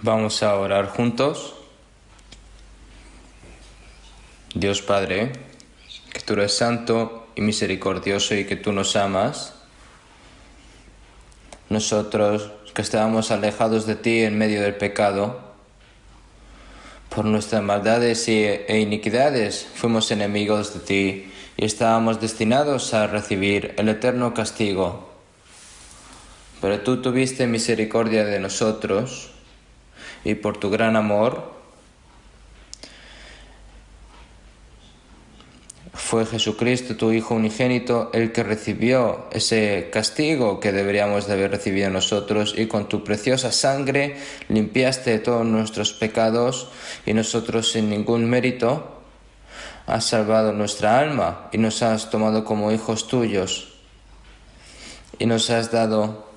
Vamos a orar juntos. Dios Padre, que tú eres santo y misericordioso y que tú nos amas. Nosotros que estábamos alejados de ti en medio del pecado, por nuestras maldades e iniquidades fuimos enemigos de ti y estábamos destinados a recibir el eterno castigo. Pero tú tuviste misericordia de nosotros y por tu gran amor fue Jesucristo, tu Hijo unigénito, el que recibió ese castigo que deberíamos de haber recibido nosotros, y con tu preciosa sangre limpiaste todos nuestros pecados y nosotros sin ningún mérito has salvado nuestra alma y nos has tomado como hijos tuyos y nos has dado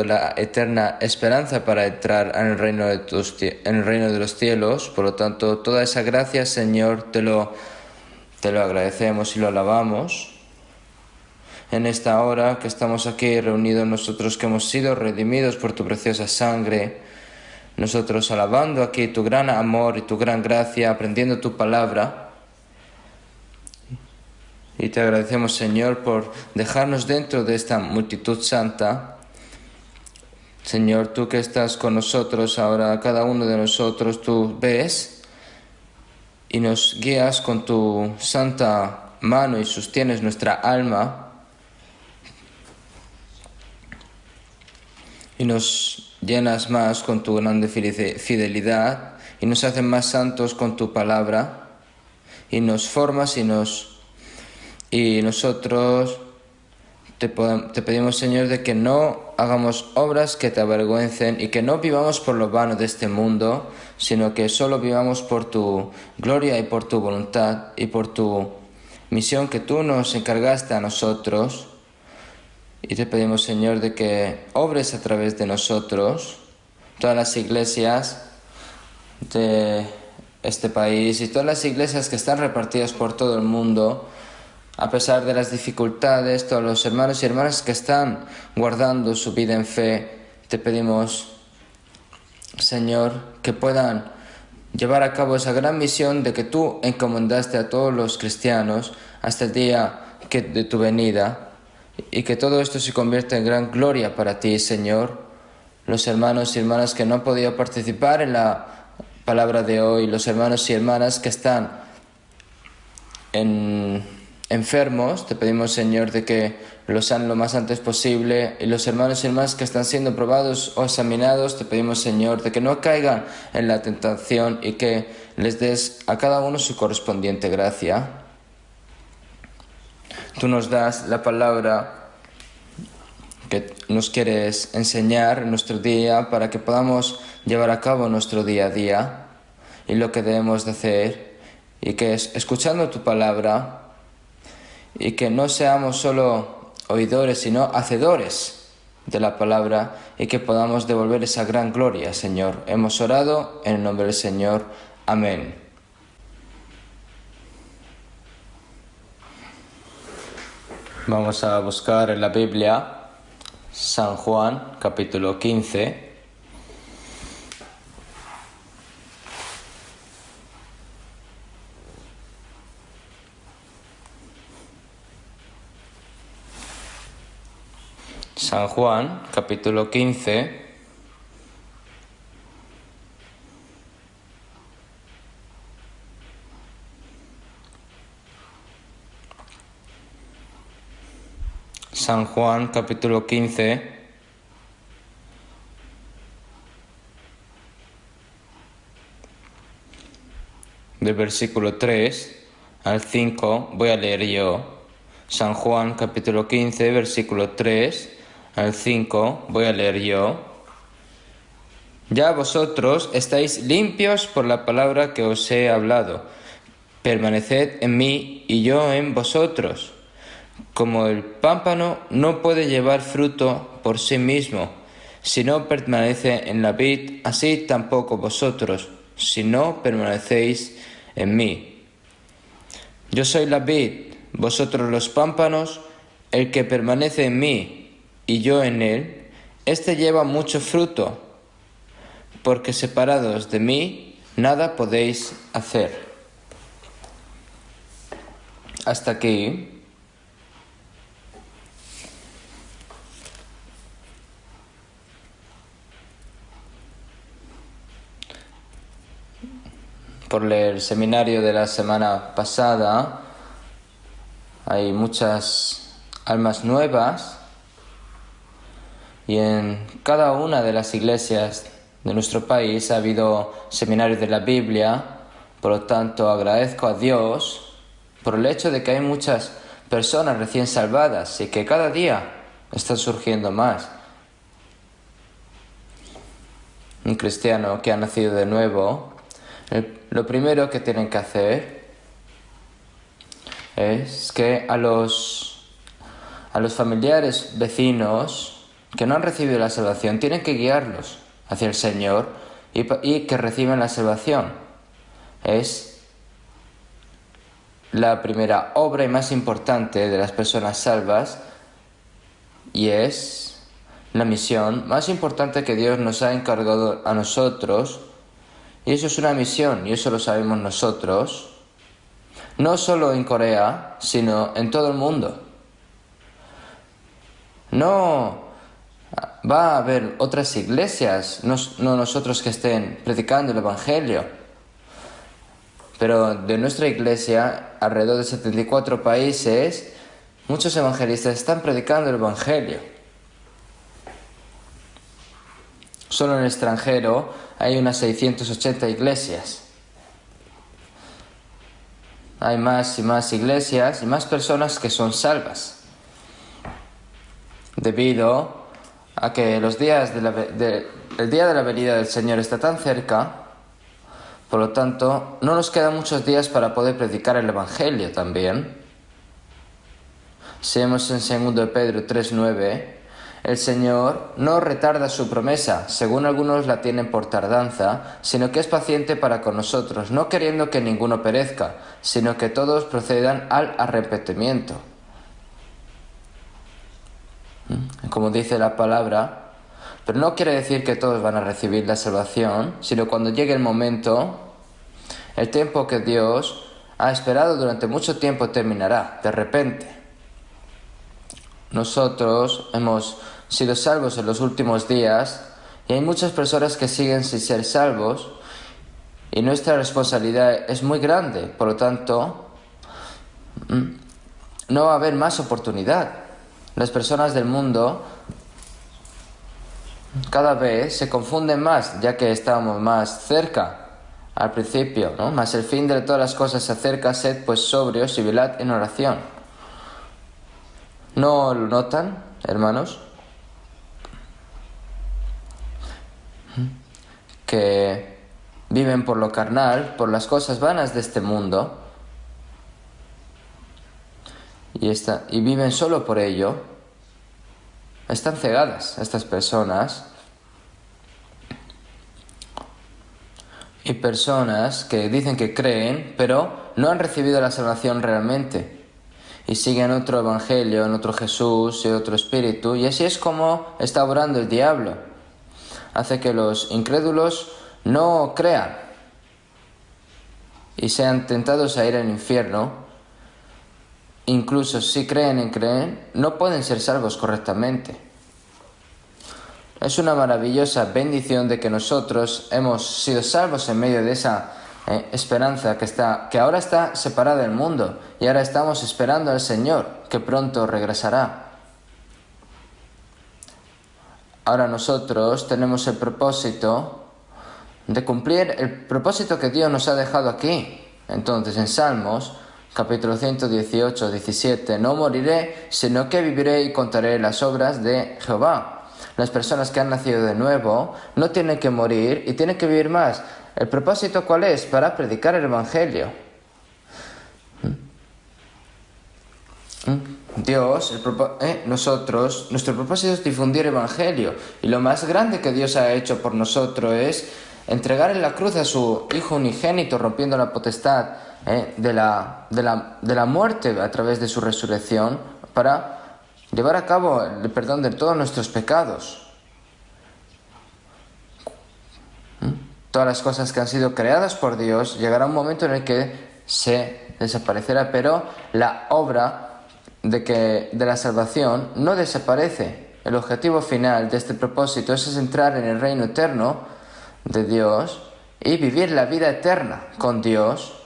la eterna esperanza para entrar en el reino de los cielos. Por lo tanto, toda esa gracia, Señor, te lo agradecemos y lo alabamos. En esta hora que estamos aquí reunidos nosotros, que hemos sido redimidos por tu preciosa sangre, nosotros alabando aquí tu gran amor y tu gran gracia, aprendiendo tu palabra. Y te agradecemos, Señor, por dejarnos dentro de esta multitud santa. Señor, tú que estás con nosotros ahora, cada uno de nosotros, tú ves y nos guías con tu santa mano y sostienes nuestra alma y nos llenas más con tu grande fidelidad y nos haces más santos con tu palabra y nos formas y nosotros te pedimos, Señor, de que no hagamos obras que te avergüencen y que no vivamos por lo vano de este mundo, sino que solo vivamos por tu gloria y por tu voluntad y por tu misión que tú nos encargaste a nosotros. Y te pedimos, Señor, de que obres a través de nosotros, todas las iglesias de este país y todas las iglesias que están repartidas por todo el mundo. A pesar de las dificultades, todos los hermanos y hermanas que están guardando su vida en fe, te pedimos, Señor, que puedan llevar a cabo esa gran misión de que tú encomendaste a todos los cristianos hasta el día de tu venida, y que todo esto se convierta en gran gloria para ti, Señor. Los hermanos y hermanas que no han podido participar en la palabra de hoy, los hermanos y hermanas que están enfermos, te pedimos, Señor, de que los sanen lo más antes posible, y los hermanos y hermanas que están siendo probados o examinados, te pedimos, Señor, de que no caigan en la tentación y que les des a cada uno su correspondiente gracia. Tú nos das la palabra que nos quieres enseñar en nuestro día para que podamos llevar a cabo nuestro día a día y lo que debemos de hacer, y que es escuchando tu palabra, y que no seamos solo oidores, sino hacedores de la palabra, y que podamos devolver esa gran gloria, Señor. Hemos orado en el nombre del Señor. Amén. Vamos a buscar en la Biblia San Juan, capítulo 15. San Juan, capítulo 15, San Juan, capítulo 15, del versículo 3 al 5, voy a leer yo. San Juan, capítulo 15, versículo 3 al 5, voy a leer yo. Ya vosotros estáis limpios por la palabra que os he hablado. Permaneced en mí y yo en vosotros. Como el pámpano no puede llevar fruto por sí mismo, si no permanece en la vid, así tampoco vosotros, si no permanecéis en mí. Yo soy la vid, vosotros los pámpanos. El que permanece en mí y yo en él, Este lleva mucho fruto, porque separados de mí, nada podéis hacer. Hasta aquí. Por el seminario de la semana pasada, hay muchas almas nuevas y en cada una de las iglesias de nuestro país ha habido seminarios de la Biblia. Por lo tanto, agradezco a Dios por el hecho de que hay muchas personas recién salvadas y que cada día están surgiendo más. Un cristiano que ha nacido de nuevo, lo primero que tienen que hacer es que a los familiares, vecinos que no han recibido la salvación, tienen que guiarlos hacia el Señor y que reciban la salvación. Es la primera obra y más importante de las personas salvas y es la misión más importante que Dios nos ha encargado a nosotros. Y eso es una misión y eso lo sabemos nosotros, no solo en Corea, sino en todo el mundo. No va a haber otras iglesias, no nosotros que estén predicando el Evangelio, pero de nuestra iglesia, alrededor de 74 países, muchos evangelistas están predicando el Evangelio. Solo en el extranjero hay unas 680 iglesias. Hay más y más iglesias y más personas que son salvas, debido a que el día de la venida del Señor está tan cerca. Por lo tanto, no nos quedan muchos días para poder predicar el Evangelio también. Si vemos en 2 de Pedro 3:9, el Señor no retarda su promesa, según algunos la tienen por tardanza, sino que es paciente para con nosotros, no queriendo que ninguno perezca, sino que todos procedan al arrepentimiento. Como dice la palabra, pero no quiere decir que todos van a recibir la salvación, sino cuando llegue el momento, el tiempo que Dios ha esperado durante mucho tiempo terminará, de repente. Nosotros hemos sido salvos en los últimos días y hay muchas personas que siguen sin ser salvos y nuestra responsabilidad es muy grande. Por lo tanto, no va a haber más oportunidad. Las personas del mundo cada vez se confunden más, ya que estamos más cerca al principio, ¿no? Mas el fin de todas las cosas se acerca, sed pues sobrios y velad en oración. ¿No lo notan, hermanos? Que viven por lo carnal, por las cosas vanas de este mundo, y viven solo por ello. Están cegadas estas personas. Y personas que dicen que creen, pero no han recibido la salvación realmente. Y siguen otro evangelio, en otro Jesús y otro espíritu. Y así es como está obrando el diablo. Hace que los incrédulos no crean y sean tentados a ir al infierno. Incluso si creen, no pueden ser salvos correctamente. Es una maravillosa bendición de que nosotros hemos sido salvos en medio de esa esperanza que ahora está separada del mundo y ahora estamos esperando al Señor que pronto regresará. Ahora nosotros tenemos el propósito de cumplir el propósito que Dios nos ha dejado aquí. Entonces en Salmos capítulo 118, 17, no moriré, sino que viviré y contaré las obras de Jehová. Las personas que han nacido de nuevo no tienen que morir y tienen que vivir más. ¿El propósito cuál es? Para predicar el Evangelio. Nuestro propósito es difundir el Evangelio. Y lo más grande que Dios ha hecho por nosotros es entregar en la cruz a su Hijo unigénito, rompiendo la potestad de la muerte a través de su resurrección, para llevar a cabo el perdón de todos nuestros pecados. todas las cosas que han sido creadas por Dios, llegará un momento en el que se desaparecerá, pero la obra de la salvación no desaparece. El objetivo final de este propósito es entrar en el reino eterno de Dios y vivir la vida eterna con Dios,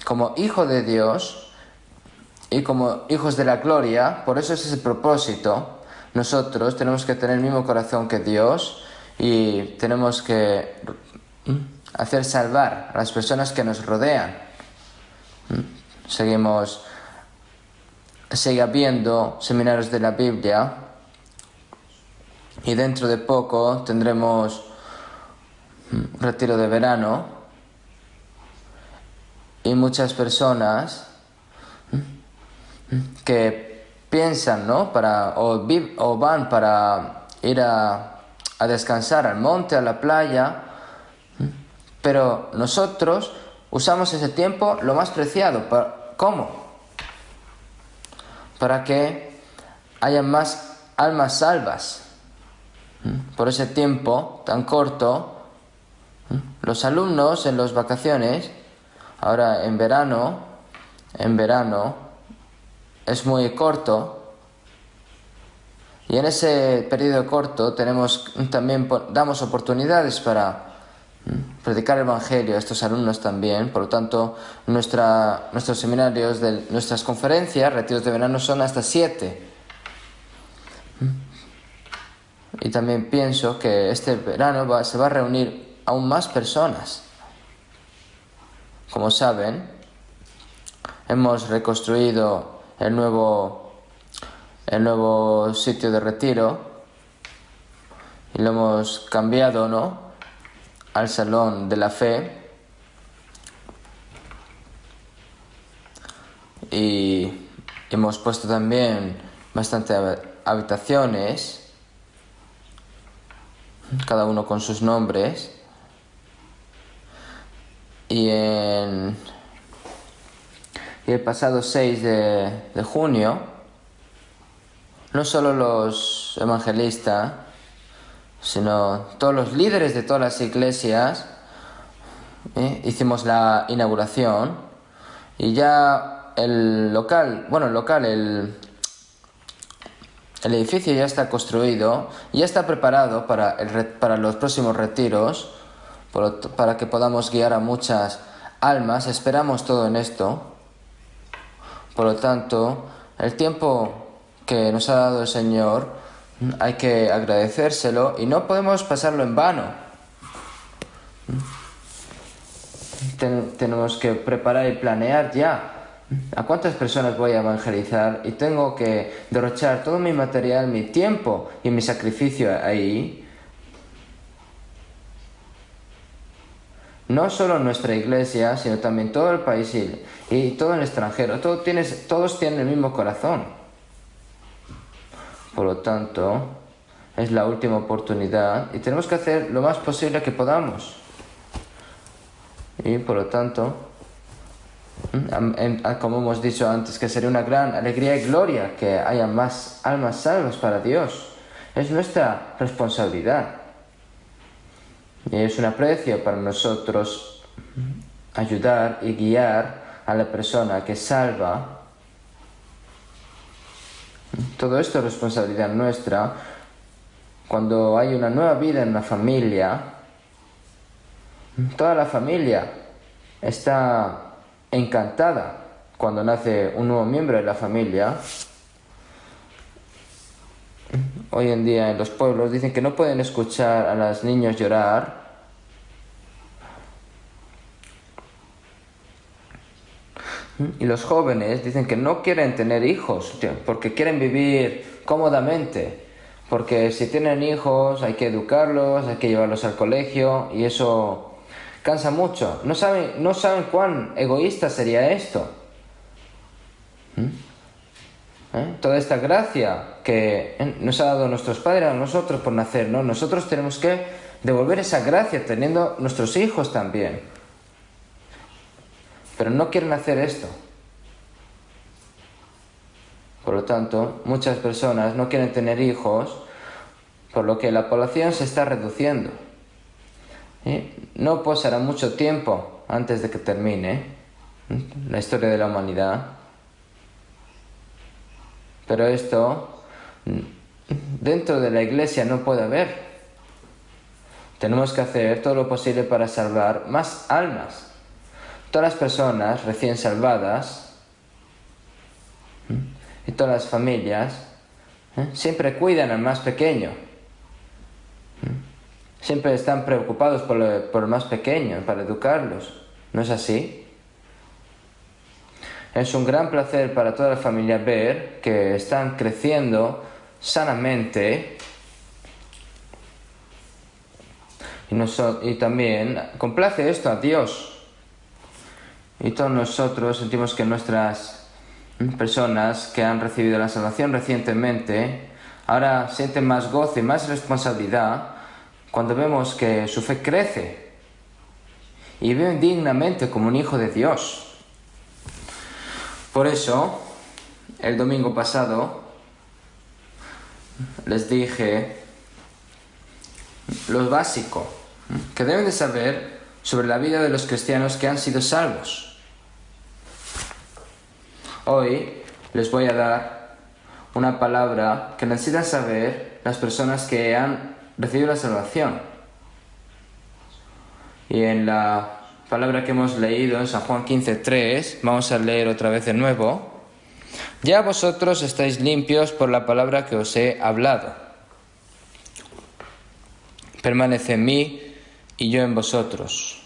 como hijo de Dios y como hijos de la gloria. Por eso ese es el propósito. Nosotros tenemos que tener el mismo corazón que Dios y tenemos que hacer salvar a las personas que nos rodean. Sigue habiendo seminarios de la Biblia y dentro de poco tendremos retiro de verano y muchas personas que piensan, ¿no? o van para ir a descansar al monte, a la playa, pero nosotros usamos ese tiempo lo más preciado. ¿Cómo? Para que haya más almas salvas. Por ese tiempo tan corto, los alumnos en las vacaciones, ahora en verano es muy corto, y en ese periodo corto también damos oportunidades para predicar el Evangelio a estos alumnos también. Por lo tanto, nuestros seminarios, nuestras conferencias, retiros de verano son hasta 7. Y también pienso que este verano se va a reunir aún más personas. Como saben, hemos reconstruido el nuevo sitio de retiro y lo hemos cambiado, ¿no?, al Salón de la Fe, y hemos puesto también bastantes habitaciones, cada uno con sus nombres, y el pasado 6 de junio, no solo los evangelistas, sino todos los líderes de todas las iglesias, hicimos la inauguración, y ya el edificio ya está construido, ya está preparado para los próximos retiros, para que podamos guiar a muchas almas. Esperamos todo en esto. Por lo tanto, el tiempo que nos ha dado el Señor hay que agradecérselo y no podemos pasarlo en vano. Tenemos que preparar y planear ya a cuántas personas voy a evangelizar, y tengo que derrochar todo mi material, mi tiempo y mi sacrificio ahí. No solo nuestra iglesia, sino también todo el país y todo el extranjero. Todos tienen el mismo corazón. Por lo tanto, es la última oportunidad y tenemos que hacer lo más posible que podamos. Y por lo tanto, como hemos dicho antes, que sería una gran alegría y gloria que haya más almas salvas para Dios. Es nuestra responsabilidad. Y es un aprecio para nosotros ayudar y guiar a la persona que salva. Todo esto es responsabilidad nuestra. Cuando hay una nueva vida en una familia, toda la familia está encantada cuando nace un nuevo miembro de la familia. Hoy en día en los pueblos dicen que no pueden escuchar a los niños llorar. Y los jóvenes dicen que no quieren tener hijos porque quieren vivir cómodamente. Porque si tienen hijos hay que educarlos, hay que llevarlos al colegio, y eso cansa mucho. No saben cuán egoísta sería esto. Toda esta gracia que nos ha dado nuestros padres a nosotros por nacer, ¿no? Nosotros tenemos que devolver esa gracia teniendo nuestros hijos también. Pero no quieren hacer esto. Por lo tanto, muchas personas no quieren tener hijos, por lo que la población se está reduciendo. No pasará mucho tiempo antes de que termine la historia de la humanidad. Pero esto dentro de la iglesia no puede haber. Tenemos que hacer todo lo posible para salvar más almas. Todas las personas recién salvadas y todas las familias siempre cuidan al más pequeño. Siempre están preocupados por el más pequeño, para educarlos. ¿No es así? Es un gran placer para toda la familia ver que están creciendo sanamente y también complace esto a Dios. Y todos nosotros sentimos que nuestras personas que han recibido la salvación recientemente ahora sienten más gozo y más responsabilidad cuando vemos que su fe crece y viven dignamente como un hijo de Dios. Por eso, el domingo pasado les dije lo básico que deben de saber sobre la vida de los cristianos que han sido salvos. Hoy les voy a dar una palabra que necesitan saber las personas que han recibido la salvación. Y en la palabra que hemos leído en San Juan 15:3, vamos a leer otra vez de nuevo. Ya vosotros estáis limpios por la palabra que os he hablado. Permanece en mí y yo en vosotros.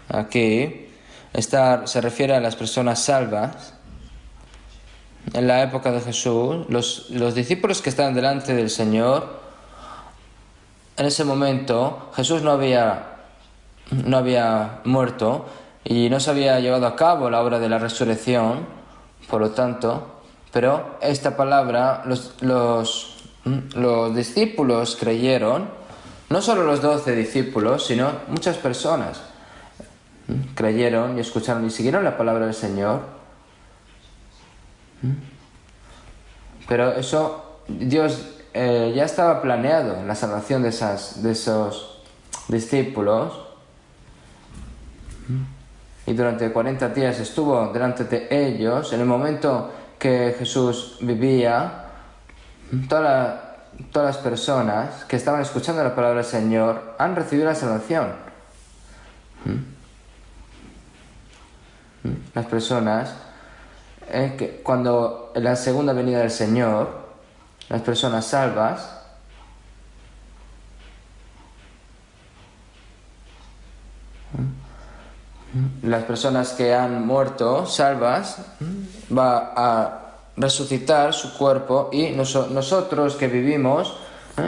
Aquí se refiere a las personas salvas. En la época de Jesús, los discípulos que estaban delante del Señor, en ese momento Jesús no había muerto y no se había llevado a cabo la obra de la resurrección, por lo tanto, pero esta palabra los discípulos creyeron, no solo los 12 discípulos, sino muchas personas creyeron y escucharon y siguieron la palabra del Señor. Pero eso, Dios ya estaba planeado en la salvación de esos discípulos. Y durante 40 días estuvo delante de ellos. En el momento que Jesús vivía, todas las personas que estaban escuchando la palabra del Señor han recibido la salvación. Las personas que cuando en la segunda venida del Señor, las personas salvas las personas que han muerto salvas va a resucitar su cuerpo y nosotros que vivimos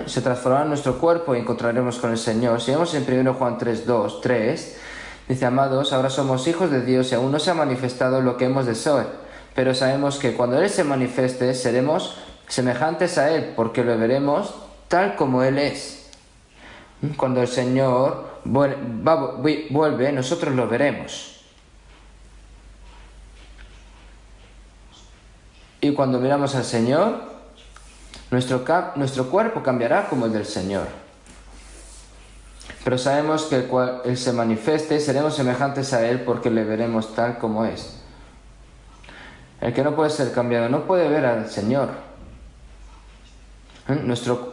se transformará nuestro cuerpo y encontraremos con el Señor. Si vemos en 1 Juan 3:3 dice: amados, ahora somos hijos de Dios y aún no se ha manifestado lo que hemos de ser, pero sabemos que cuando Él se manifieste seremos semejantes a Él, porque lo veremos tal como Él es. Cuando el Señor vuelve, nosotros lo veremos. Y cuando miramos al Señor, nuestro cuerpo cambiará como el del Señor. Pero sabemos que Él se manifieste, seremos semejantes a Él porque le veremos tal como es. El que no puede ser cambiado no puede ver al Señor.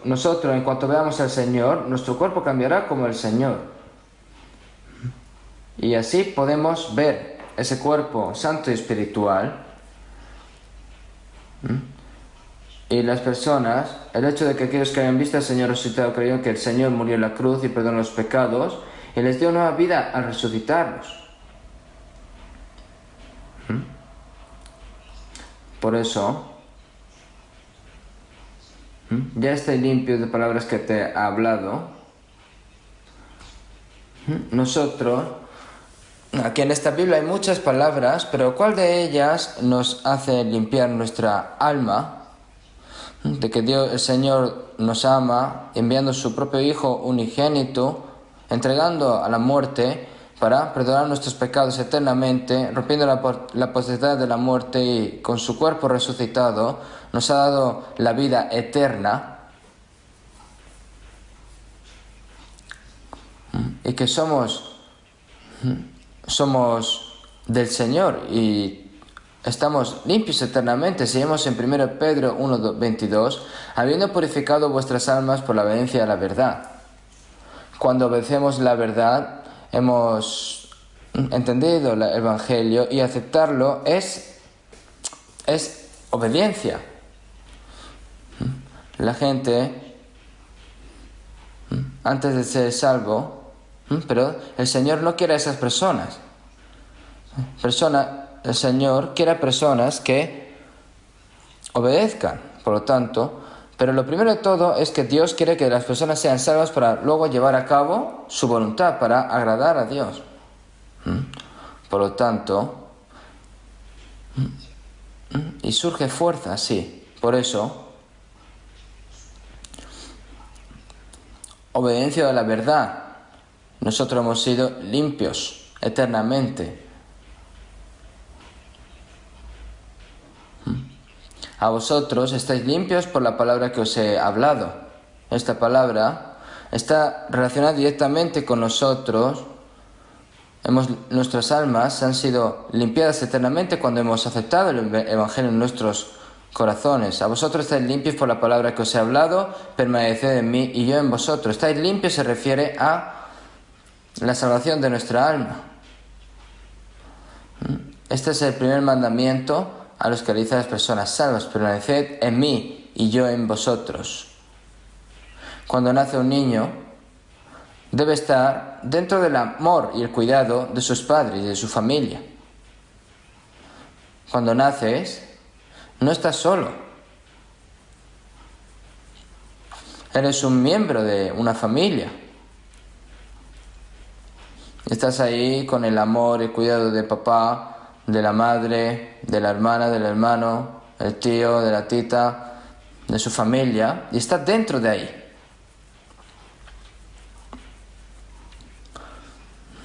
Nosotros, en cuanto veamos al Señor, nuestro cuerpo cambiará como el Señor. Y así podemos ver ese cuerpo santo y espiritual. Y las personas, el hecho de que aquellos que hayan visto al Señor resucitado creyeron que el Señor murió en la cruz y perdonó los pecados y les dio nueva vida al resucitarlos. Por eso, ya estoy limpio de palabras que te he hablado. Nosotros, aquí en esta Biblia hay muchas palabras, pero ¿cuál de ellas nos hace limpiar nuestra alma? De que Dios, el Señor, nos ama, enviando su propio Hijo unigénito, entregando a la muerte para perdonar nuestros pecados eternamente, rompiendo la potestad de la muerte y con su cuerpo resucitado, nos ha dado la vida eterna. y que somos del Señor y estamos limpios eternamente. Seguimos en 1 Pedro 1:22, habiendo purificado vuestras almas por la obediencia a la verdad. Cuando obedecemos la verdad, hemos entendido el Evangelio y aceptarlo es obediencia. La gente, antes de ser salvo, pero el Señor no quiere a esas personas. El Señor quiere a personas que obedezcan, por lo tanto, pero lo primero de todo es que Dios quiere que las personas sean salvas para luego llevar a cabo su voluntad, para agradar a Dios. Por lo tanto, y surge fuerza, sí, por eso, obediencia a la verdad. Nosotros hemos sido limpios eternamente. A vosotros estáis limpios por la palabra que os he hablado. Esta palabra está relacionada directamente con nosotros. Nuestras almas han sido limpiadas eternamente cuando hemos aceptado el Evangelio en nuestros corazones. A vosotros estáis limpios por la palabra que os he hablado, permaneced en mí y yo en vosotros. Estáis limpios se refiere a la salvación de nuestra alma. Este es el primer mandamiento a los que realizan las personas salvas: permaneced en mí y yo en vosotros. Cuando nace un niño, debe estar dentro del amor y el cuidado de sus padres y de su familia. Cuando naces, no estás solo. Eres un miembro de una familia. Estás ahí con el amor y el cuidado de papá, de la madre, de la hermana, del hermano, del tío, de la tita, de su familia, y estás dentro de ahí.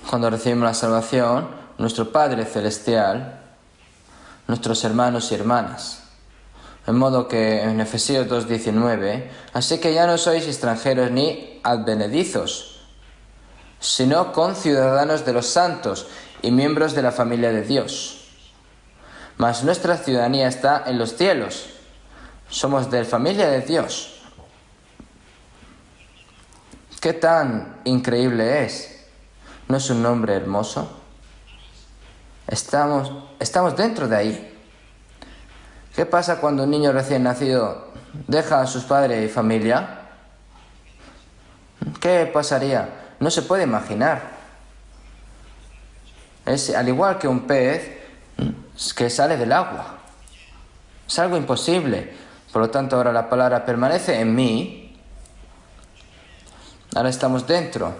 Cuando recibimos la salvación, nuestro Padre Celestial, nuestros hermanos y hermanas. En modo que en Efesios 2:19, así que ya no sois extranjeros ni advenedizos, sino conciudadanos de los santos y miembros de la familia de Dios. Mas nuestra ciudadanía está en los cielos. Somos de la familia de Dios. ¿Qué tan increíble es? ¿No es un nombre hermoso? Estamos dentro de ahí. ¿Qué pasa cuando un niño recién nacido deja a sus padres y familia? ¿Qué pasaría? No se puede imaginar. Es al igual que un pez que sale del agua. Es algo imposible. Por lo tanto, ahora la palabra permanece en mí. Ahora estamos dentro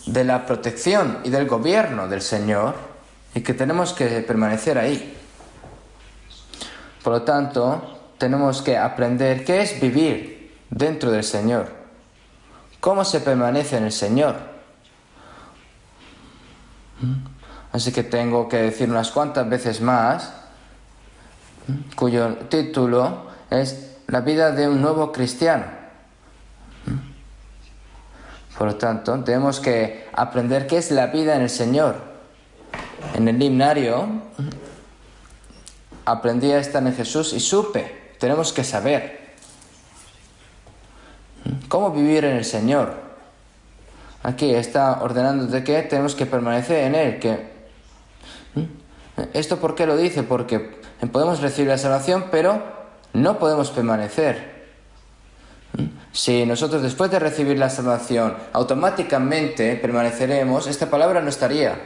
de la protección y del gobierno del Señor y que tenemos que permanecer ahí. Por lo tanto, tenemos que aprender qué es vivir dentro del Señor, cómo se permanece en el Señor. Así que tengo que decir unas cuantas veces más, cuyo título es La vida de un nuevo cristiano. Por lo tanto, tenemos que aprender qué es la vida en el Señor. En el himnario aprendí a estar en Jesús y supe, tenemos que saber cómo vivir en el Señor. Aquí está ordenando de que tenemos que permanecer en Él. ¿Esto por qué lo dice? Porque podemos recibir la salvación, pero no podemos permanecer. Si nosotros después de recibir la salvación automáticamente permaneceremos, esta palabra no estaría.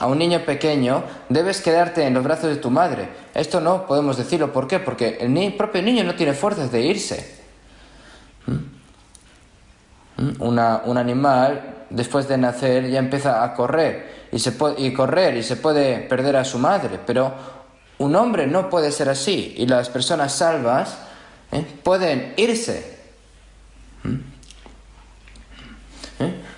A un niño pequeño, debes quedarte en los brazos de tu madre. Esto no podemos decirlo. ¿Por qué? Porque el propio niño no tiene fuerzas de irse. Un animal, después de nacer, ya empieza a correr y se puede perder a su madre. Pero un hombre no puede ser así. Y las personas salvas pueden irse.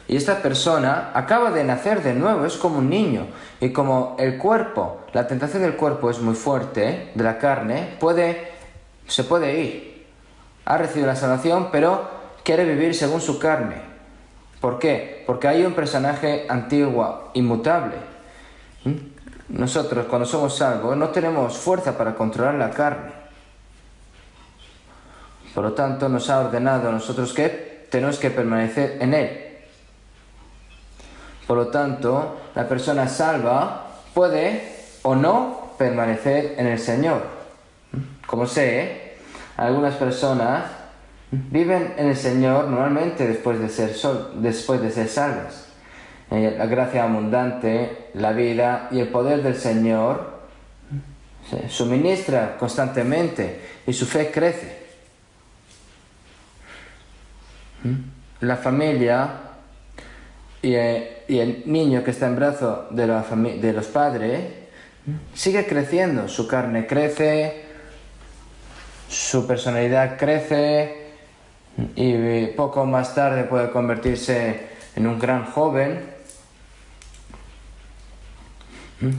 Y esta persona acaba de nacer de nuevo, es como un niño. Y como el cuerpo, la tentación del cuerpo es muy fuerte, de la carne, se puede ir. Ha recibido la salvación, pero quiere vivir según su carne. ¿Por qué? Porque hay un personaje antiguo, inmutable. Nosotros, cuando somos salvos, no tenemos fuerza para controlar la carne. Por lo tanto, nos ha ordenado a nosotros que tenemos que permanecer en Él. Por lo tanto, la persona salva puede o no permanecer en el Señor. Como sé, algunas personas viven en el Señor normalmente después de ser salvas. La gracia abundante, la vida y el poder del Señor se suministra constantemente y su fe crece. La familia y el niño que está en brazos de los padres sigue creciendo, su carne crece, su personalidad crece y poco más tarde puede convertirse en un gran joven,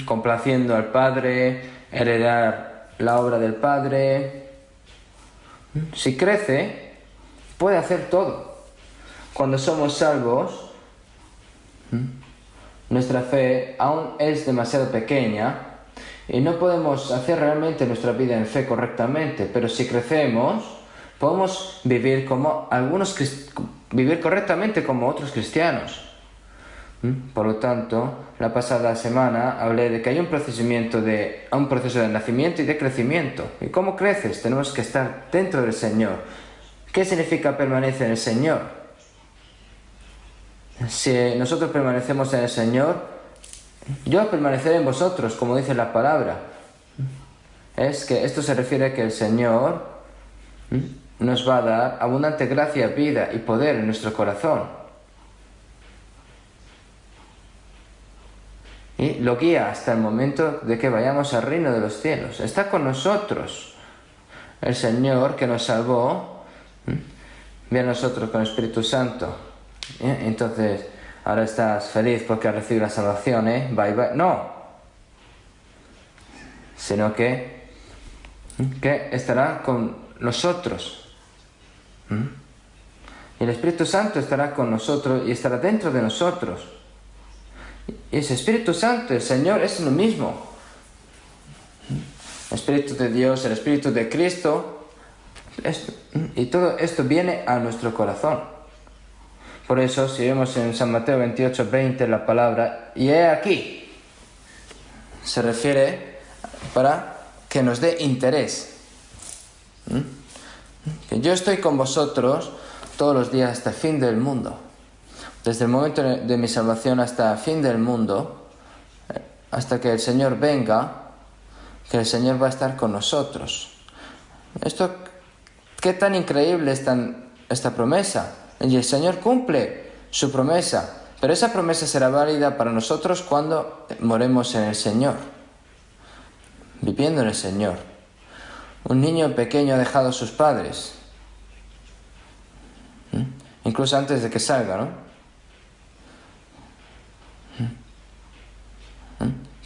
complaciendo al padre, heredar la obra del padre. Si crece, puede hacer todo. Cuando somos salvos, nuestra fe aún es demasiado pequeña y no podemos hacer realmente nuestra vida en fe correctamente, pero si crecemos, podemos vivir correctamente como otros cristianos. Por lo tanto, la pasada semana hablé de que hay un proceso de nacimiento y de crecimiento. ¿Y cómo creces? Tenemos que estar dentro del Señor. ¿Qué significa permanecer en el Señor? Si nosotros permanecemos en el Señor, yo permaneceré en vosotros, como dice la palabra. Es que esto se refiere a que el Señor nos va a dar abundante gracia, vida y poder en nuestro corazón. Y lo guía hasta el momento de que vayamos al reino de los cielos. Está con nosotros. El Señor que nos salvó, viene a nosotros con el Espíritu Santo. Entonces, ahora estás feliz porque has recibido la salvación, Bye, bye. No. Sino que estará con nosotros. Y el Espíritu Santo estará con nosotros y estará dentro de nosotros. Y ese Espíritu Santo, el Señor, es lo mismo. El Espíritu de Dios, el Espíritu de Cristo, y todo esto viene a nuestro corazón. Por eso, si vemos en San Mateo 28:20 la palabra, y he aquí, se refiere para que nos dé interés. Que yo estoy con vosotros todos los días hasta el fin del mundo. Desde el momento de mi salvación hasta el fin del mundo, hasta que el Señor venga, que el Señor va a estar con nosotros. ¿Qué tan increíble es esta promesa? Y el Señor cumple su promesa, pero esa promesa será válida para nosotros cuando moremos en el Señor, viviendo en el Señor. Un niño pequeño ha dejado a sus padres, incluso antes de que salga, ¿no?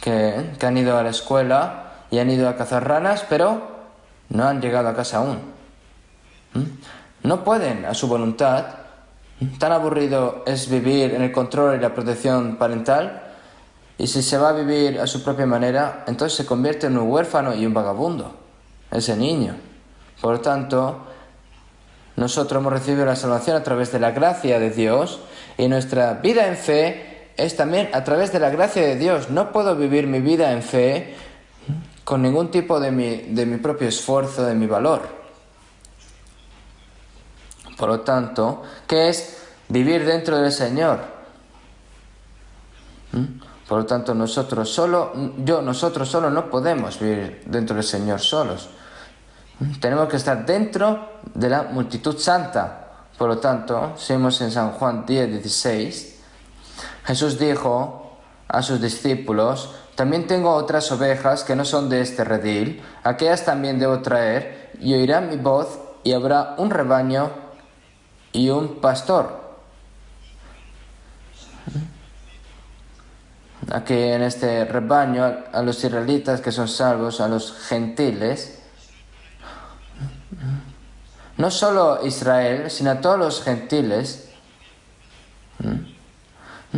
Que han ido a la escuela y han ido a cazar ranas, pero no han llegado a casa aún. No pueden a su voluntad. Tan aburrido es vivir en el control y la protección parental, y si se va a vivir a su propia manera, entonces se convierte en un huérfano y un vagabundo, ese niño. Por lo tanto, nosotros hemos recibido la salvación a través de la gracia de Dios, y nuestra vida en fe es también a través de la gracia de Dios. No puedo vivir mi vida en fe con ningún tipo de mi propio esfuerzo, de mi valor. Por lo tanto, ¿qué es vivir dentro del Señor? Por lo tanto, nosotros solo no podemos vivir dentro del Señor solos. Tenemos que estar dentro de la multitud santa. Por lo tanto, si vemos en San Juan 10:16, Jesús dijo a sus discípulos: también tengo otras ovejas que no son de este redil, aquellas también debo traer, y oirán mi voz, y habrá un rebaño y un pastor. Aquí en este rebaño, a los israelitas que son salvos, a los gentiles, no solo Israel, sino a todos los gentiles,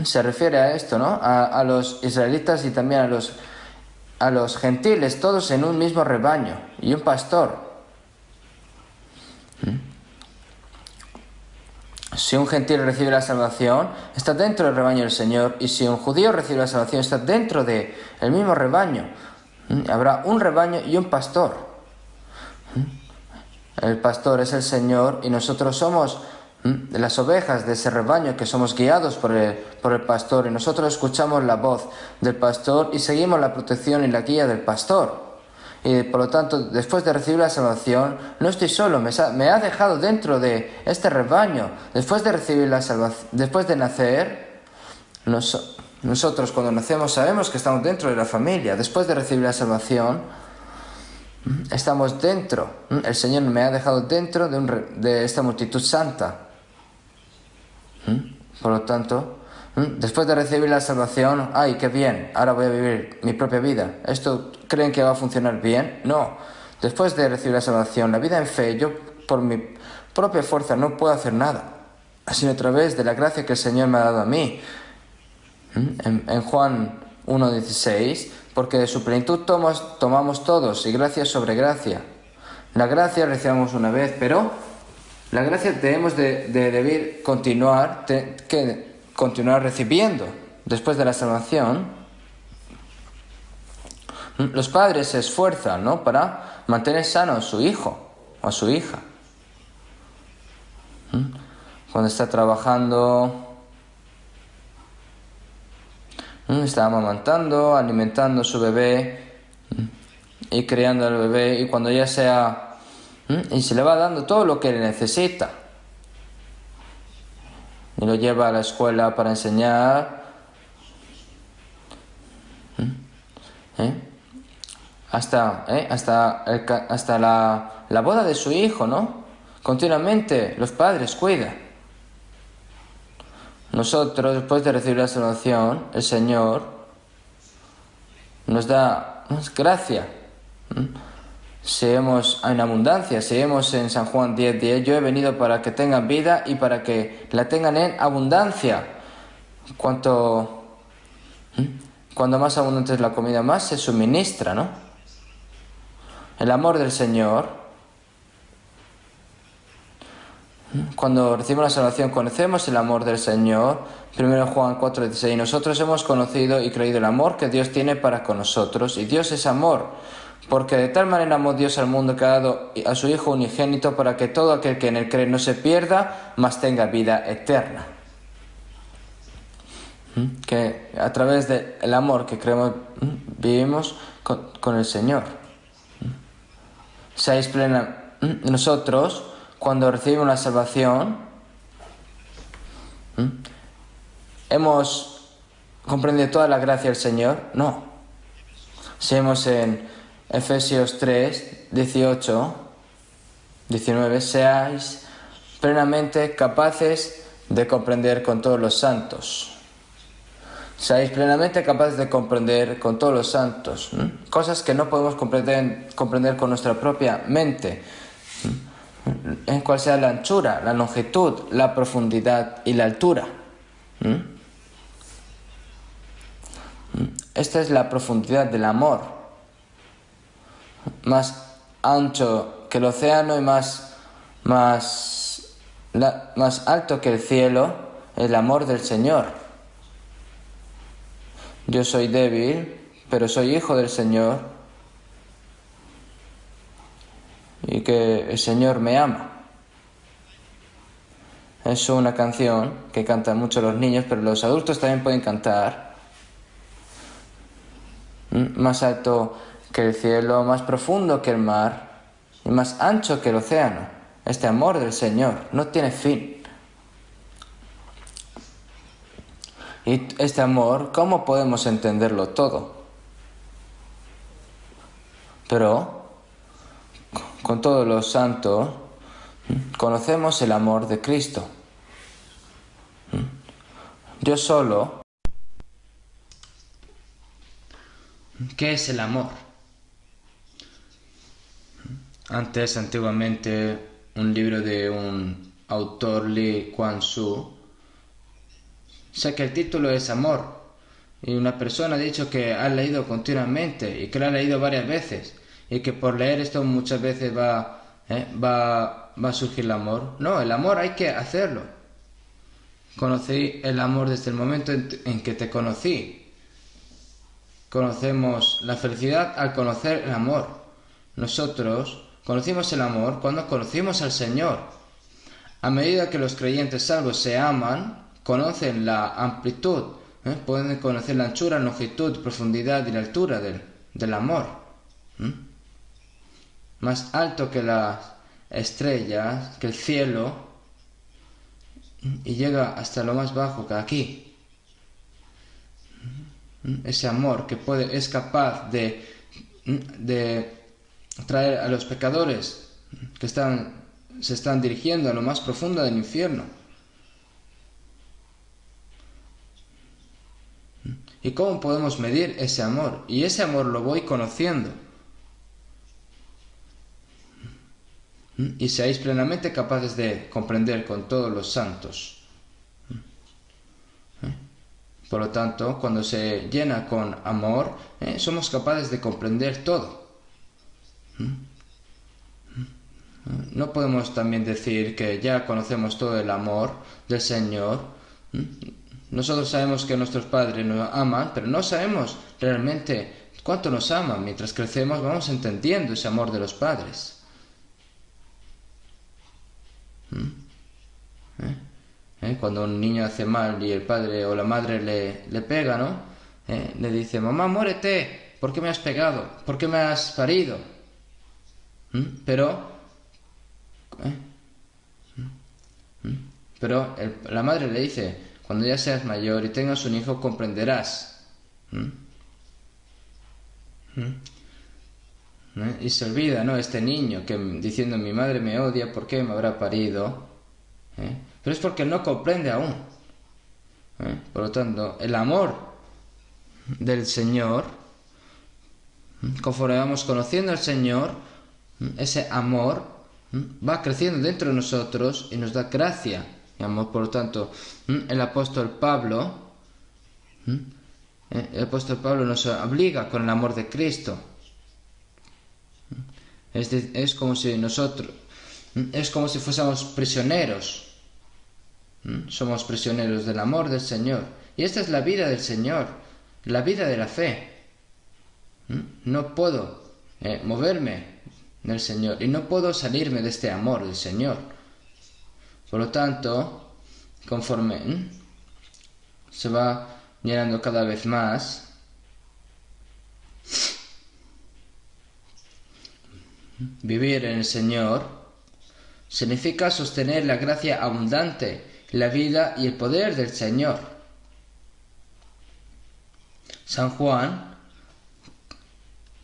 Se refiere a esto, ¿no? A los israelitas y también a los gentiles, todos en un mismo rebaño y un pastor. Si un gentil recibe la salvación, está dentro del rebaño del Señor, y si un judío recibe la salvación, está dentro del mismo rebaño. Habrá un rebaño y un pastor. El pastor es el Señor y nosotros somos las ovejas de ese rebaño, que somos guiados por el pastor, y nosotros escuchamos la voz del pastor y seguimos la protección y la guía del pastor. Y por lo tanto, después de recibir la salvación, no estoy solo, me ha dejado dentro de este rebaño. Después de recibir la salvación, después de nacer, nosotros cuando nacemos sabemos que estamos dentro de la familia. Después de recibir la salvación, estamos dentro. El Señor me ha dejado dentro de esta multitud santa. Por lo tanto, después de recibir la salvación, ¡ay, qué bien! Ahora voy a vivir mi propia vida. ¿Esto creen que va a funcionar bien? No. Después de recibir la salvación, la vida en fe, yo por mi propia fuerza no puedo hacer nada, sino a través de la gracia que el Señor me ha dado a mí. En Juan 1:16, porque de su plenitud tomamos todos, y gracia sobre gracia. La gracia recibimos una vez, pero la gracia debemos de continuar recibiendo después de la salvación. Los padres se esfuerzan, ¿no?, para mantener sano a su hijo o a su hija. Cuando está trabajando, está amamantando, alimentando a su bebé y criando al bebé, y cuando ya sea... y se le va dando todo lo que necesita. Y lo lleva a la escuela para enseñar. Hasta la boda de su hijo, ¿no? Continuamente los padres cuidan. Nosotros, después de recibir la salvación, el Señor nos da gracia. Seamos en abundancia, seamos en San Juan 10:10, yo he venido para que tengan vida y para que la tengan en abundancia. Cuando más abundante es la comida, más se suministra, ¿no? El amor del Señor. Cuando recibimos la salvación, conocemos el amor del Señor. 1 Juan 4:16, nosotros hemos conocido y creído el amor que Dios tiene para con nosotros, y Dios es amor. Porque de tal manera amó Dios al mundo que ha dado a su Hijo unigénito, para que todo aquel que en él cree no se pierda, mas tenga vida eterna. Que a través del amor que creemos, vivimos con el Señor. Seáis plena. Nosotros, cuando recibimos la salvación, ¿hemos comprendido toda la gracia del Señor? No. Seamos en Efesios 3:18-19, seáis plenamente capaces de comprender con todos los santos. Seáis plenamente capaces de comprender con todos los santos. Cosas que no podemos comprender con nuestra propia mente. En cual sea la anchura, la longitud, la profundidad y la altura. Esta es la profundidad del amor. Más ancho que el océano y más alto que el cielo, el amor del Señor. Yo soy débil, pero soy hijo del Señor, y que el Señor me ama. Es una canción que cantan mucho los niños, pero los adultos también pueden cantar. Más alto que el cielo, más profundo que el mar, y más ancho que el océano. Este amor del Señor no tiene fin. Y este amor, ¿cómo podemos entenderlo todo? Pero, con todos los santos, conocemos el amor de Cristo. Yo solo. ¿Qué es el amor? Antiguamente, un libro de un autor, Lee Kuan Yew, Sé que el título es amor. Y una persona ha dicho que ha leído continuamente y que lo ha leído varias veces. Y que por leer esto muchas veces va a surgir el amor. No, el amor hay que hacerlo. Conocí el amor desde el momento en que te conocí. Conocemos la felicidad al conocer el amor. Nosotros conocimos el amor cuando conocimos al Señor. A medida que los creyentes salvos se aman, conocen la amplitud, pueden conocer la anchura, longitud, profundidad y la altura del amor. Más alto que las estrellas, que el cielo, y llega hasta lo más bajo que aquí. Ese amor que es capaz de traer a los pecadores que se están dirigiendo a lo más profundo del infierno. ¿Y cómo podemos medir ese amor? Y ese amor lo voy conociendo. Y seáis plenamente capaces de comprender con todos los santos. Por lo tanto, cuando se llena con amor, somos capaces de comprender todo. No podemos también decir que ya conocemos todo el amor del Señor. Nosotros sabemos que nuestros padres nos aman, pero no sabemos realmente cuánto nos aman. Mientras crecemos vamos entendiendo ese amor de los padres. Cuando un niño hace mal y el padre o la madre le pega, ¿no? Le dice, mamá, muérete, ¿por qué me has pegado? ¿Por qué me has parido? Pero la madre le dice, cuando ya seas mayor y tengas un hijo comprenderás. Y se olvida, ¿no? Este niño que diciendo mi madre me odia, ¿por qué me habrá parido? Pero es porque no comprende aún. Por lo tanto, el amor del Señor, conforme vamos conociendo al Señor, ese amor va creciendo dentro de nosotros y nos da gracia y amor. Por lo tanto, el apóstol Pablo nos obliga con el amor de Cristo. Es como si fuésemos prisioneros. Somos prisioneros del amor del Señor. Y esta es la vida del Señor, la vida de la fe. No puedo moverme del Señor y no puedo salirme de este amor del Señor. Por lo tanto, conforme se va llenando cada vez más, vivir en el Señor significa sostener la gracia abundante, la vida y el poder del Señor. San Juan,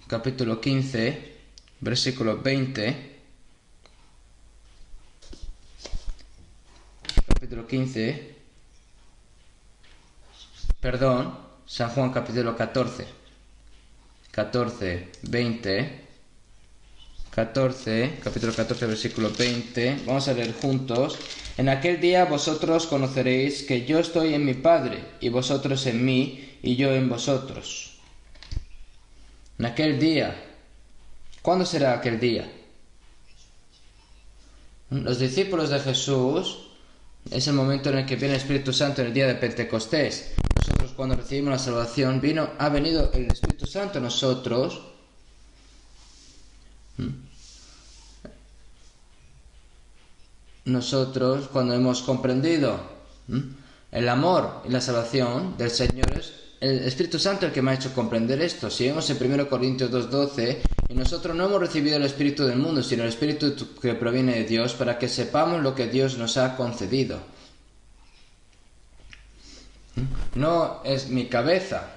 capítulo 15, versículo 20. San Juan capítulo 14, 20. Capítulo 14, versículo 20. Vamos a leer juntos. En aquel día vosotros conoceréis que yo estoy en mi Padre, y vosotros en mí, y yo en vosotros. En aquel día. ¿Cuándo será aquel día? Los discípulos de Jesús, es el momento en el que viene el Espíritu Santo en el día de Pentecostés. Nosotros cuando recibimos la salvación, ha venido el Espíritu Santo a nosotros. Nosotros cuando hemos comprendido el amor y la salvación del Señor, es el Espíritu Santo el que me ha hecho comprender esto. Si vemos en 1 Corintios 2:12, y nosotros no hemos recibido el Espíritu del mundo, sino el Espíritu que proviene de Dios, para que sepamos lo que Dios nos ha concedido. No es mi cabeza,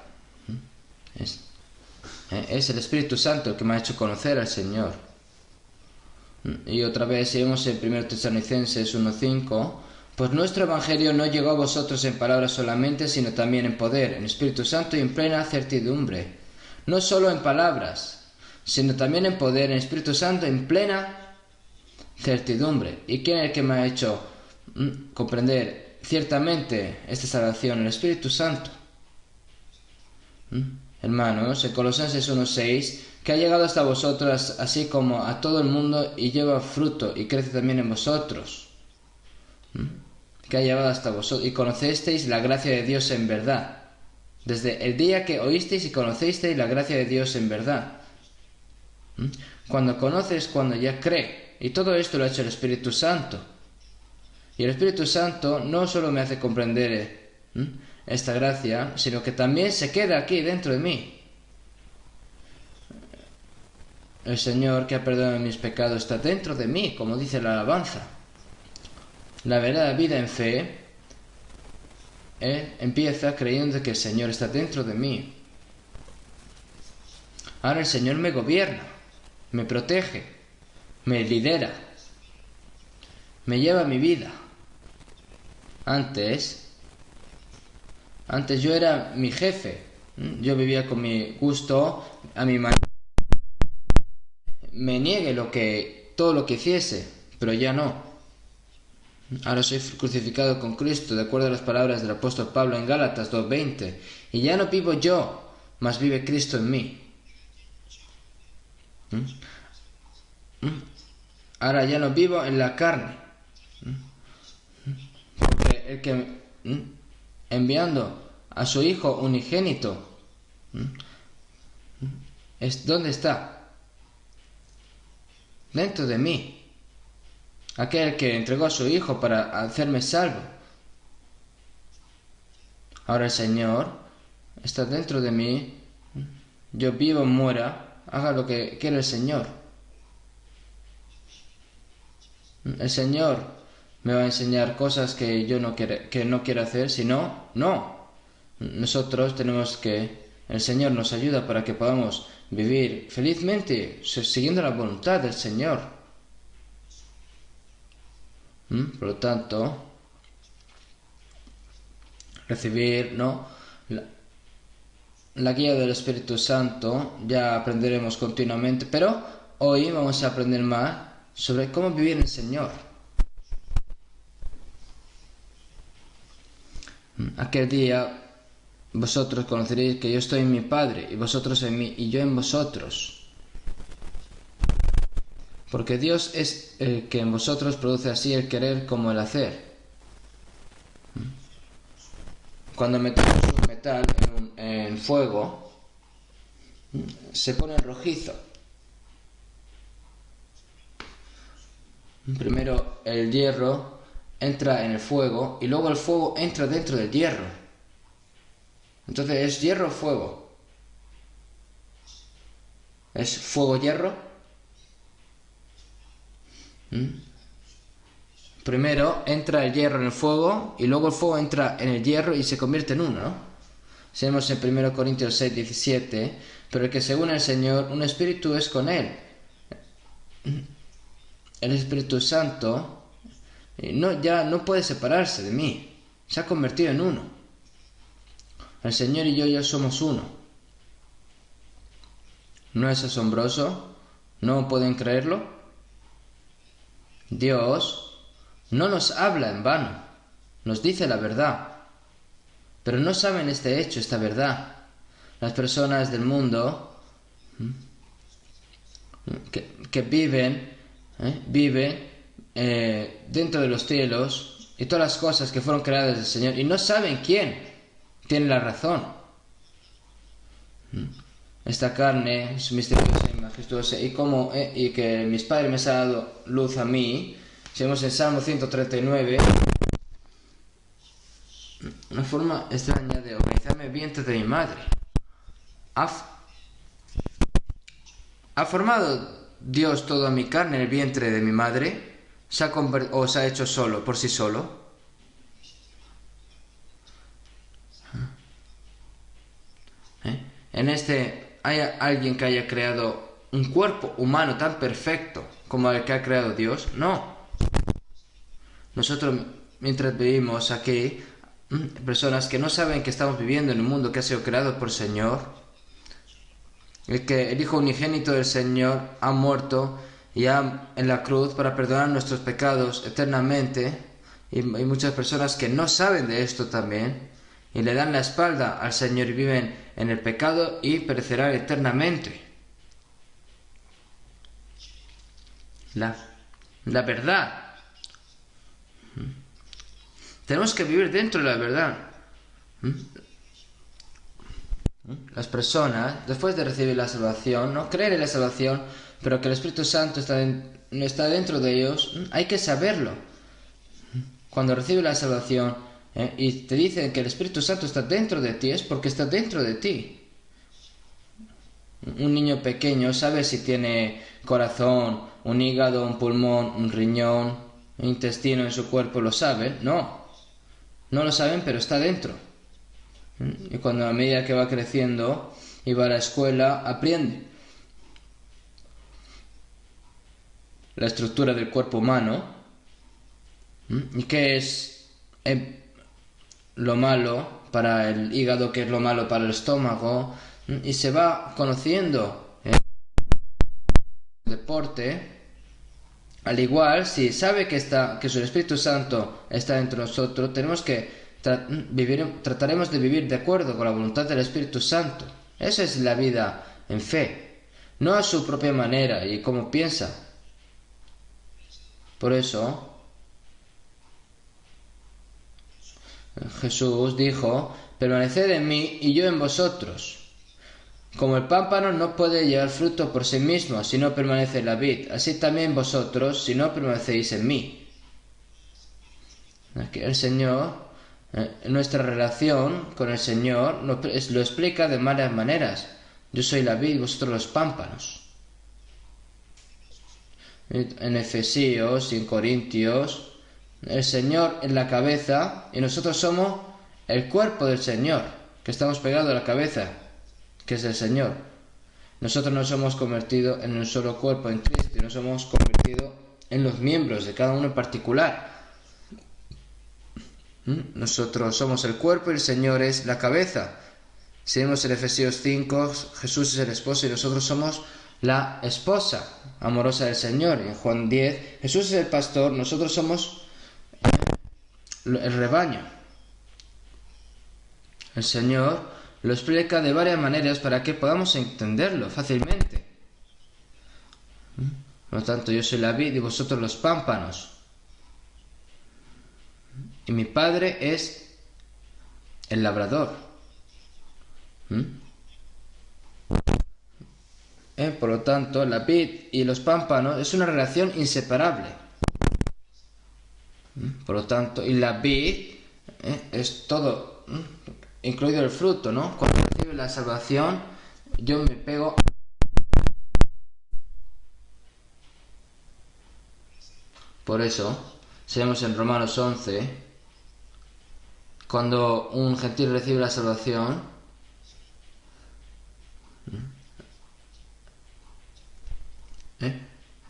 es el Espíritu Santo el que me ha hecho conocer al Señor. Y otra vez, si vemos en 1 Tesalonicenses 1:5, pues nuestro Evangelio no llegó a vosotros en palabras solamente, sino también en poder, en Espíritu Santo y en plena certidumbre. No solo en palabras, sino también en poder, en Espíritu Santo, en plena certidumbre. ¿Y quién es el que me ha hecho comprender ciertamente esta salvación, el Espíritu Santo. Hermanos, en Colosenses 1:6, que ha llegado hasta vosotros así como a todo el mundo y lleva fruto y crece también en vosotros. Que ha llegado hasta vosotros y conocisteis la gracia de Dios en verdad. Desde el día que oísteis y conocisteis la gracia de Dios en verdad. Cuando conoces, cuando ya cree. Y todo esto lo ha hecho el Espíritu Santo. Y el Espíritu Santo no solo me hace comprender esta gracia, sino que también se queda aquí dentro de mí. El Señor que ha perdonado mis pecados está dentro de mí, como dice la alabanza. La verdadera vida en fe empieza creyendo que el Señor está dentro de mí. Ahora el Señor me gobierna, me protege, me lidera, me lleva mi vida. Antes yo era mi jefe. Yo vivía con mi gusto, a mi manera. Me niegue todo lo que hiciese, pero ya no. Ahora soy crucificado con Cristo, de acuerdo a las palabras del apóstol Pablo en Gálatas 2:20. Y ya no vivo yo, mas vive Cristo en mí. Ahora ya no vivo en la carne. Porque el que enviando a su Hijo unigénito, ¿dónde está? Dentro de mí. Aquel que entregó a su Hijo para hacerme salvo. Ahora el Señor está dentro de mí. Yo vivo, muera, haga lo que quiera el Señor. El Señor me va a enseñar cosas que yo no quiero hacer, si no, no. Nosotros tenemos que... El Señor nos ayuda para que podamos vivir felizmente, siguiendo la voluntad del Señor. Por lo tanto, recibir la guía del Espíritu Santo ya aprenderemos continuamente, pero hoy vamos a aprender más sobre cómo vivir en el Señor. Aquel día vosotros conoceréis que yo estoy en mi Padre y vosotros en mí y yo en vosotros. Porque Dios es el que en vosotros produce así el querer como el hacer. Cuando metemos un metal en fuego, se pone rojizo. Primero el hierro entra en el fuego y luego el fuego entra dentro del hierro. Entonces, ¿es hierro o fuego? ¿Es fuego-hierro? Primero entra el hierro en el fuego y luego el fuego entra en el hierro y se convierte en uno, ¿no? Vemos en 1 Corintios 6:17, pero el que según el Señor, un espíritu es con él. El Espíritu Santo ya no puede separarse de mí, se ha convertido en uno. El Señor y yo ya somos uno. ¿No es asombroso? ¿No pueden creerlo? Dios no nos habla en vano, nos dice la verdad, pero no saben este hecho, esta verdad. Las personas del mundo que viven dentro de los cielos y todas las cosas que fueron creadas del Señor y no saben quién tiene la razón. Esta carne es misteriosa y majestuosa y que mis padres me han dado luz a mí. Si vemos en Salmo 139, una forma extraña de organizarme el vientre de mi madre. ¿Ha formado Dios toda mi carne en el vientre de mi madre? ¿O se ha hecho solo, por sí solo? ¿Hay alguien que haya creado un cuerpo humano tan perfecto como el que ha creado Dios? No. Nosotros, mientras vivimos aquí, personas que no saben que estamos viviendo en un mundo que ha sido creado por el Señor, el Hijo unigénito del Señor ha muerto en la cruz para perdonar nuestros pecados eternamente, Y hay muchas personas que no saben de esto también y le dan la espalda al Señor y viven en el pecado y perecerán eternamente. La verdad. Tenemos que vivir dentro de la verdad. Las personas, después de recibir la salvación, no creen en la salvación, pero que el Espíritu Santo está dentro de ellos, hay que saberlo. Cuando recibes la salvación y te dicen que el Espíritu Santo está dentro de ti, es porque está dentro de ti. Un niño pequeño sabe si tiene corazón, un hígado, un pulmón, un riñón, un intestino en su cuerpo, ¿lo saben? No, no lo saben, pero está dentro. Y cuando a medida que va creciendo y va a la escuela, aprende la estructura del cuerpo humano. ¿Y qué es lo malo para el hígado, qué es lo malo para el estómago? Y se va conociendo el deporte. Al igual, si sabe que su Espíritu Santo está dentro de nosotros, tenemos que trataremos de vivir de acuerdo con la voluntad del Espíritu Santo. Esa es la vida en fe, no a su propia manera y como piensa. Por eso Jesús dijo: permaneced en mí y yo en vosotros. Como el pámpano no puede llevar fruto por sí mismo si no permanece en la vid, así también vosotros si no permanecéis en mí. Aquí el Señor, nuestra relación con el Señor lo explica de varias maneras. Yo soy la vid, vosotros los pámpanos. En Efesios y en Corintios, el Señor es la cabeza y nosotros somos el cuerpo del Señor, que estamos pegados a la cabeza, que es el Señor. Nosotros nos hemos convertido en un solo cuerpo en Cristo y nos hemos convertido en los miembros de cada uno en particular. Nosotros somos el cuerpo y el Señor es la cabeza. Si vemos en Efesios 5, Jesús es el esposo y nosotros somos la esposa amorosa del Señor. En Juan 10, Jesús es el pastor, nosotros somos el rebaño. El Señor lo explica de varias maneras para que podamos entenderlo fácilmente. Por lo tanto, yo soy la vid y vosotros los pámpanos. Y mi Padre es el labrador. Por lo tanto, la vid y los pámpanos es una relación inseparable. Por lo tanto, y la vid es todo, incluido el fruto, ¿no? Cuando recibe la salvación, yo me pego. Por eso, si vemos en Romanos 11, cuando un gentil recibe la salvación,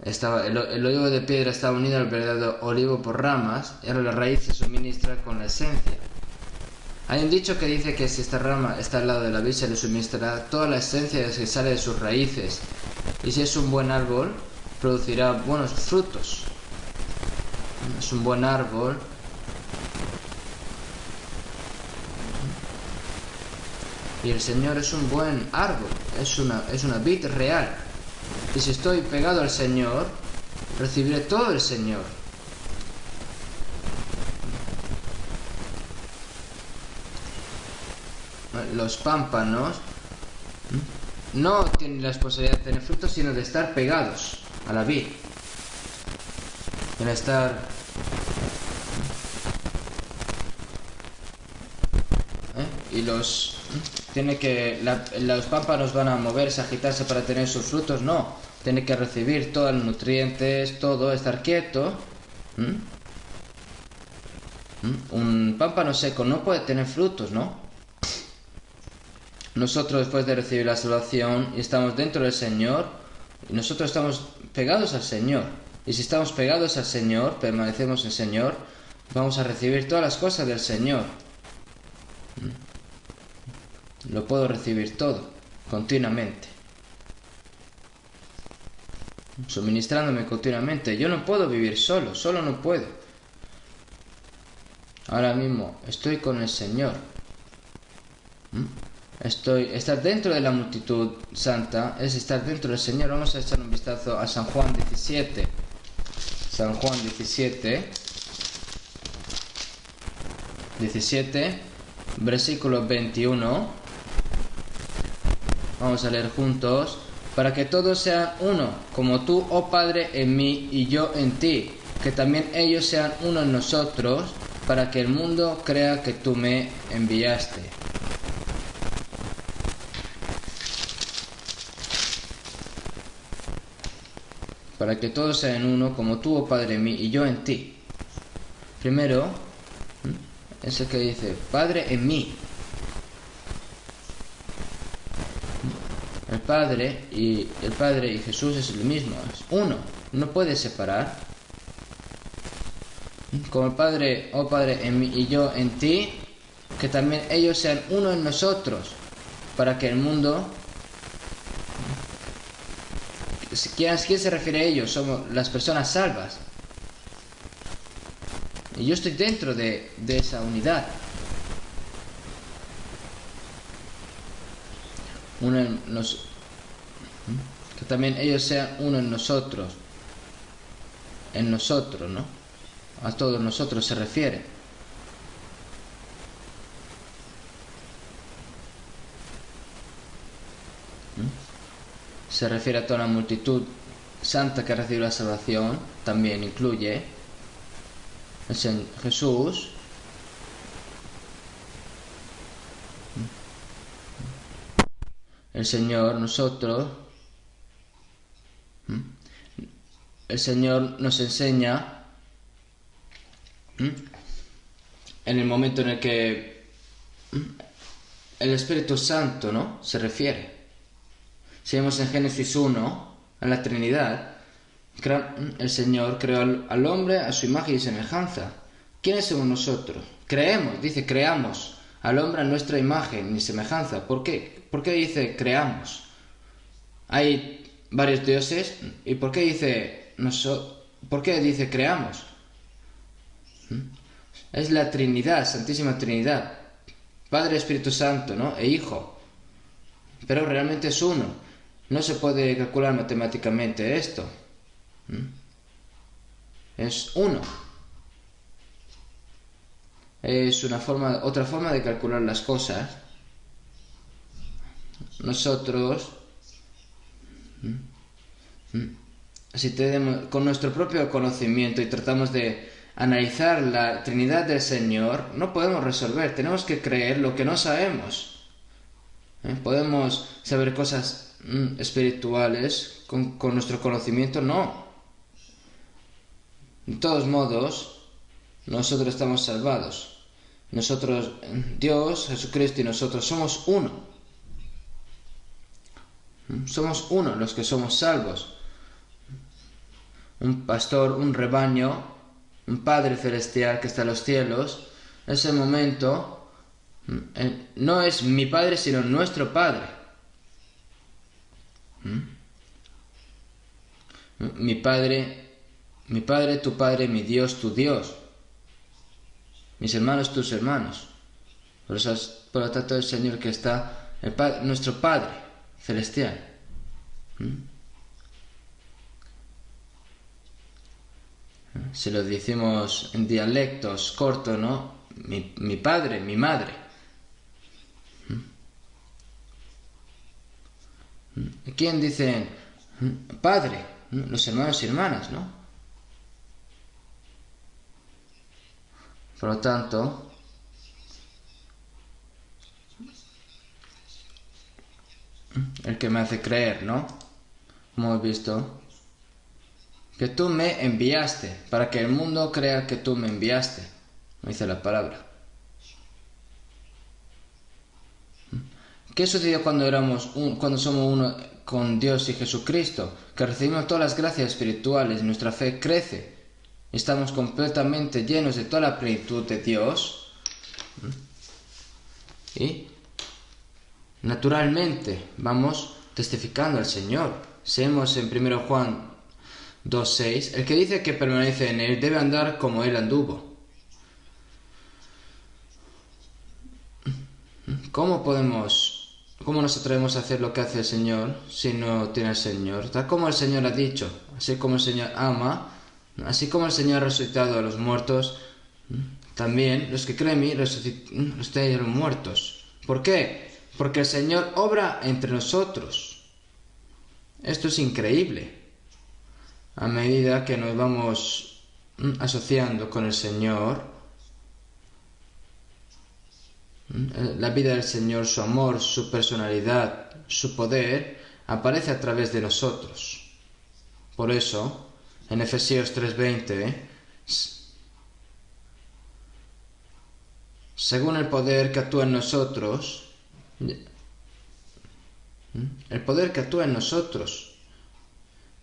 el olivo de piedra estaba unido al verdadero olivo por ramas, y ahora la raíz se suministra con la esencia. Hay un dicho que dice que si esta rama está al lado de la vid, se le suministrará toda la esencia que sale de sus raíces, y si es un buen árbol, producirá buenos frutos. Es un buen árbol. Y el Señor es un buen árbol, es una vid real. Y si estoy pegado al Señor, recibiré todo el Señor. Los pámpanos no tienen la responsabilidad de tener frutos, sino de estar pegados a la vid. En estar y los pámpanos van a moverse, agitarse para tener sus frutos. No, tiene que recibir todos los nutrientes, todo, estar quieto. Un pámpano seco no puede tener frutos, ¿no? Nosotros, después de recibir la salvación y estamos dentro del Señor, nosotros estamos pegados al Señor. Y si estamos pegados al Señor, permanecemos en el Señor, vamos a recibir todas las cosas del Señor. Lo puedo recibir todo, continuamente, suministrándome continuamente. Yo no puedo vivir solo no puedo. Ahora mismo estoy con el Señor. Estar dentro de la multitud santa es estar dentro del Señor. Vamos a echar un vistazo a San Juan 17. San Juan 17, versículo 21. Vamos a leer juntos. Para que todos sean uno, como tú, oh Padre, en mí y yo en ti, que también ellos sean uno en nosotros, para que el mundo crea que tú me enviaste. Para que todos sean uno, como tú, oh Padre, en mí y yo en ti. Primero, ese que dice, Padre en mí. El Padre y Jesús es el mismo, es uno, no puede separar. Como el Padre, oh Padre, en mí y yo en ti, que también ellos sean uno en nosotros, para que el mundo... ¿Quién se refiere a ellos? Somos las personas salvas. Y yo estoy dentro de esa unidad. Que también ellos sean uno en nosotros. En nosotros, ¿no? A todos nosotros se refiere. Se refiere a toda la multitud santa que recibe la salvación. También incluye el Señor Jesús. El Señor, nosotros. El Señor nos enseña en el momento en el que el Espíritu Santo, ¿no?, se refiere. Si vemos en Génesis 1, a la Trinidad, el Señor creó al hombre a su imagen y semejanza. ¿Quiénes somos nosotros? Creamos al hombre a nuestra imagen y semejanza. ¿Por qué? ¿Por qué dice creamos? Hay varios dioses, ¿y por qué dice creamos? Es la Trinidad, Santísima Trinidad, Padre, Espíritu Santo, ¿no?, e Hijo. Pero realmente es uno. No se puede calcular matemáticamente esto. Es uno. Es otra forma de calcular las cosas. Nosotros, si tenemos con nuestro propio conocimiento y tratamos de analizar la Trinidad del Señor, no podemos resolver. Tenemos que creer lo que no sabemos. Podemos saber cosas espirituales con nuestro conocimiento, no. De todos modos, nosotros estamos salvados. Nosotros, Dios, Jesucristo y nosotros somos uno. Somos uno los que somos salvos. Un pastor, un rebaño, un Padre celestial que está en los cielos. Ese momento no es mi Padre, sino nuestro Padre. Mi Padre, tu Padre, mi Dios, tu Dios. Mis hermanos, tus hermanos. Por lo tanto, el Señor que está, nuestro Padre celestial. Si lo decimos en dialectos cortos, ¿no? Mi padre, mi madre. ¿Quién dice padre? Los hermanos y hermanas, ¿no? Por lo tanto, el que me hace creer, ¿no? Como hemos visto, que tú me enviaste, para que el mundo crea que tú me enviaste, dice la palabra. ¿Qué sucedió cuando somos uno con Dios y Jesucristo? Que recibimos todas las gracias espirituales, nuestra fe crece, estamos completamente llenos de toda la plenitud de Dios. Y naturalmente vamos testificando al Señor. Seamos en 1 Juan 2:6, el que dice que permanece en Él debe andar como Él anduvo. ¿Cómo nos atrevemos a hacer lo que hace el Señor si no tiene el Señor? Tal como el Señor ha dicho, así como el Señor ama, así como el Señor ha resucitado a los muertos, también los que creen en mí resucitarán muertos. ¿Por qué? Porque el Señor obra entre nosotros. Esto es increíble. A medida que nos vamos asociando con el Señor, la vida del Señor, su amor, su personalidad, su poder, aparece a través de nosotros. Por eso, en Efesios 3:20, según el poder que actúa en nosotros, el poder que actúa en nosotros,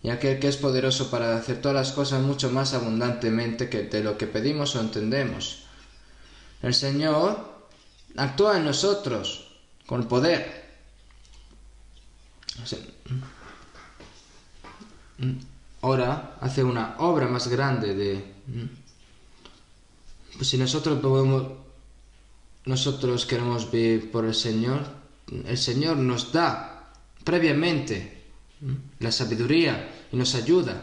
y aquel que es poderoso para hacer todas las cosas mucho más abundantemente que de lo que pedimos o entendemos. El Señor actúa en nosotros con poder. Ahora hace una obra más grande pues si nosotros queremos vivir por el Señor nos da previamente la sabiduría y nos ayuda.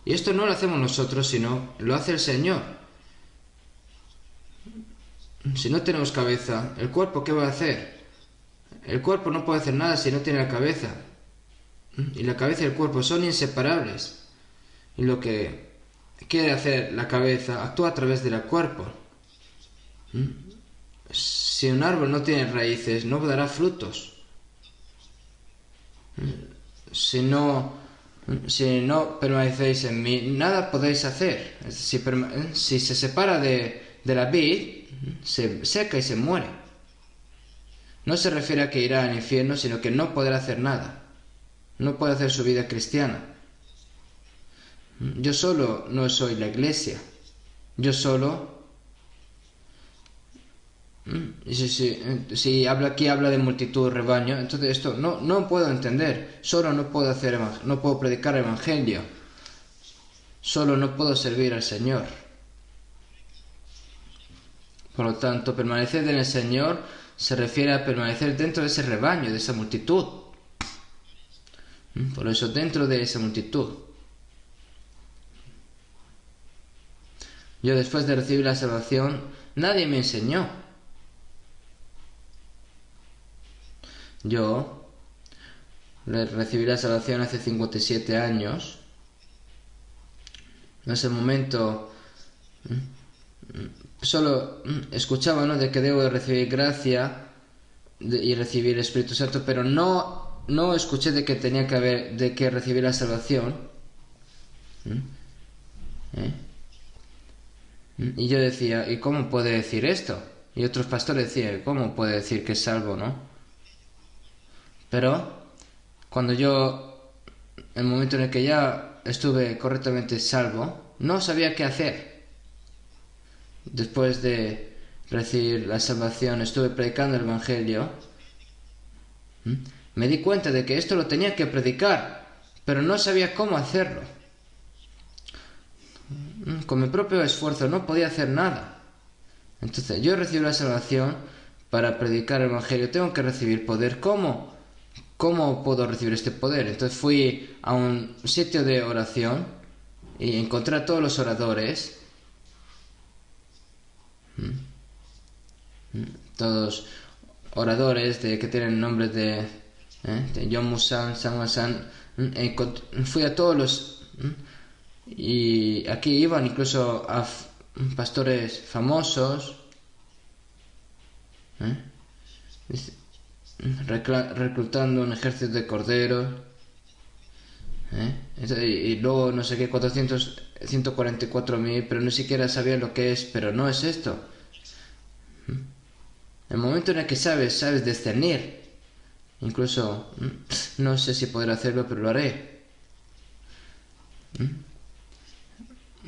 Y esto no lo hacemos nosotros, sino lo hace el Señor. Si no tenemos cabeza, ¿el cuerpo qué va a hacer? El cuerpo no puede hacer nada si no tiene la cabeza. Y la cabeza y el cuerpo son inseparables. Y lo que quiere hacer la cabeza actúa a través del cuerpo. Si un árbol no tiene raíces, no dará frutos. Si no permanecéis en mí, nada podéis hacer. Si se separa de la vid, se seca y se muere. No se refiere a que irá al infierno, sino que no podrá hacer nada. No puede hacer su vida cristiana. Yo solo no soy la iglesia. Yo solo... Si habla de multitud, rebaño, entonces esto no puedo entender. Solo no puedo predicar el evangelio. Solo no puedo servir al Señor. Por lo tanto, permanecer en el Señor se refiere a permanecer dentro de ese rebaño, de esa multitud. Por eso, dentro de esa multitud. Yo, después de recibir la salvación, nadie me enseñó. Yo recibí la salvación hace 57 años. En ese momento solo escuchaba, ¿no?, de que debo de recibir gracia y recibir el Espíritu Santo, pero no escuché de que tenía que recibir la salvación. Y yo decía, ¿y cómo puede decir esto? Y otros pastores decían, ¿cómo puede decir que es salvo, no? Pero cuando el momento en el que ya estuve correctamente salvo, no sabía qué hacer. Después de recibir la salvación, estuve predicando el evangelio. Me di cuenta de que esto lo tenía que predicar, pero no sabía cómo hacerlo. Con mi propio esfuerzo no podía hacer nada. Entonces, yo recibí la salvación para predicar el evangelio. Tengo que recibir poder. ¿Cómo puedo recibir este poder? Entonces fui a un sitio de oración y encontré a todos los oradores. Todos oradores que tienen nombres de John Musan, San Masan. Fui a todos los... Y aquí iban incluso a pastores famosos, reclutando un ejército de corderos, y luego no sé qué, 144.000, pero ni siquiera sabían lo que es, pero no es esto. El momento en el que sabes discernir, incluso no sé si podré hacerlo, pero lo haré.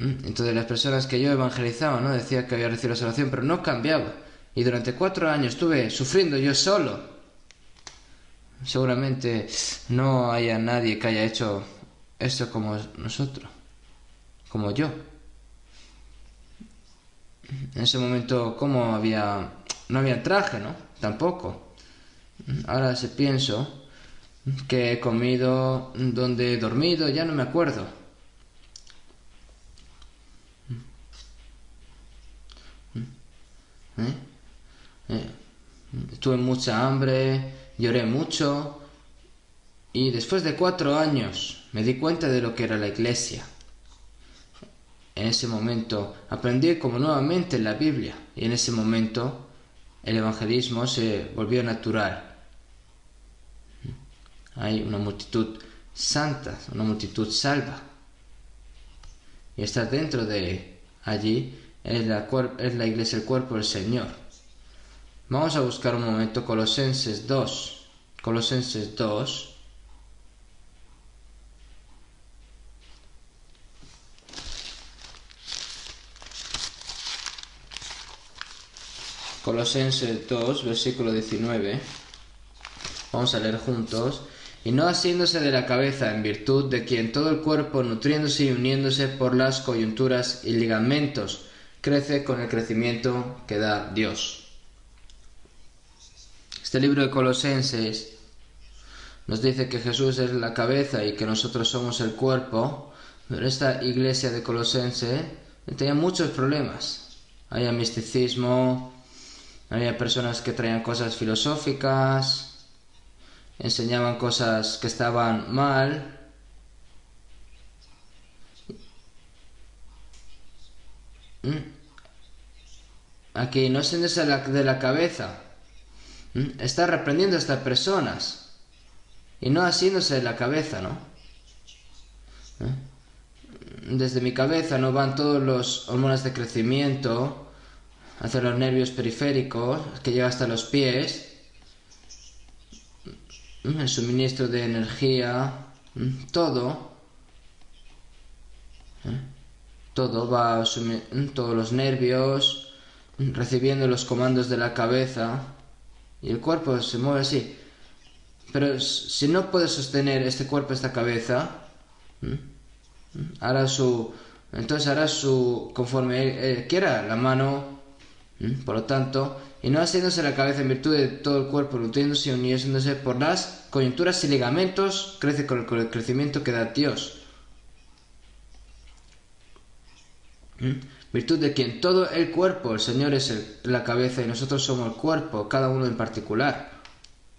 Entonces las personas que yo evangelizaba, ¿no?, decía que había recibido la salvación, pero no cambiaba. Y durante 4 años estuve sufriendo yo solo. Seguramente no haya nadie que haya hecho esto como nosotros, como yo. En ese momento, no había traje, ¿no? Tampoco. Ahora si pienso que he comido, donde he dormido, ya no me acuerdo. Tuve mucha hambre, lloré mucho y después de 4 años me di cuenta de lo que era la iglesia. En ese momento aprendí como nuevamente la Biblia y en ese momento el evangelismo se volvió natural. Hay una multitud santa, una multitud salva. Y estar dentro de allí es la iglesia, el cuerpo del Señor. Vamos a buscar un momento Colosenses 2. Colosenses 2. Colosenses 2, versículo 19. Vamos a leer juntos. Y no asiéndose de la cabeza, en virtud de quien todo el cuerpo, nutriéndose y uniéndose por las coyunturas y ligamentos, crece con el crecimiento que da Dios. Este libro de Colosenses nos dice que Jesús es la cabeza y que nosotros somos el cuerpo, pero esta iglesia de Colosenses tenía muchos problemas. Había misticismo, había personas que traían cosas filosóficas, enseñaban cosas que estaban mal. Aquí no se de la cabeza. Está reprendiendo a estas personas y no asiéndose de la cabeza, ¿no? Desde mi cabeza no van todos los hormonas de crecimiento hacia los nervios periféricos que llega hasta los pies, el suministro de energía, todo va a todos los nervios recibiendo los comandos de la cabeza y el cuerpo se mueve así. Pero si no puede sostener este cuerpo, esta cabeza, entonces hará conforme él quiera, la mano, por lo tanto, y no haciéndose la cabeza en virtud de todo el cuerpo, nutriéndose y uniéndose por las coyunturas y ligamentos, crece con el crecimiento que da Dios. Virtud de quien todo el cuerpo, el Señor es la cabeza y nosotros somos el cuerpo, cada uno en particular,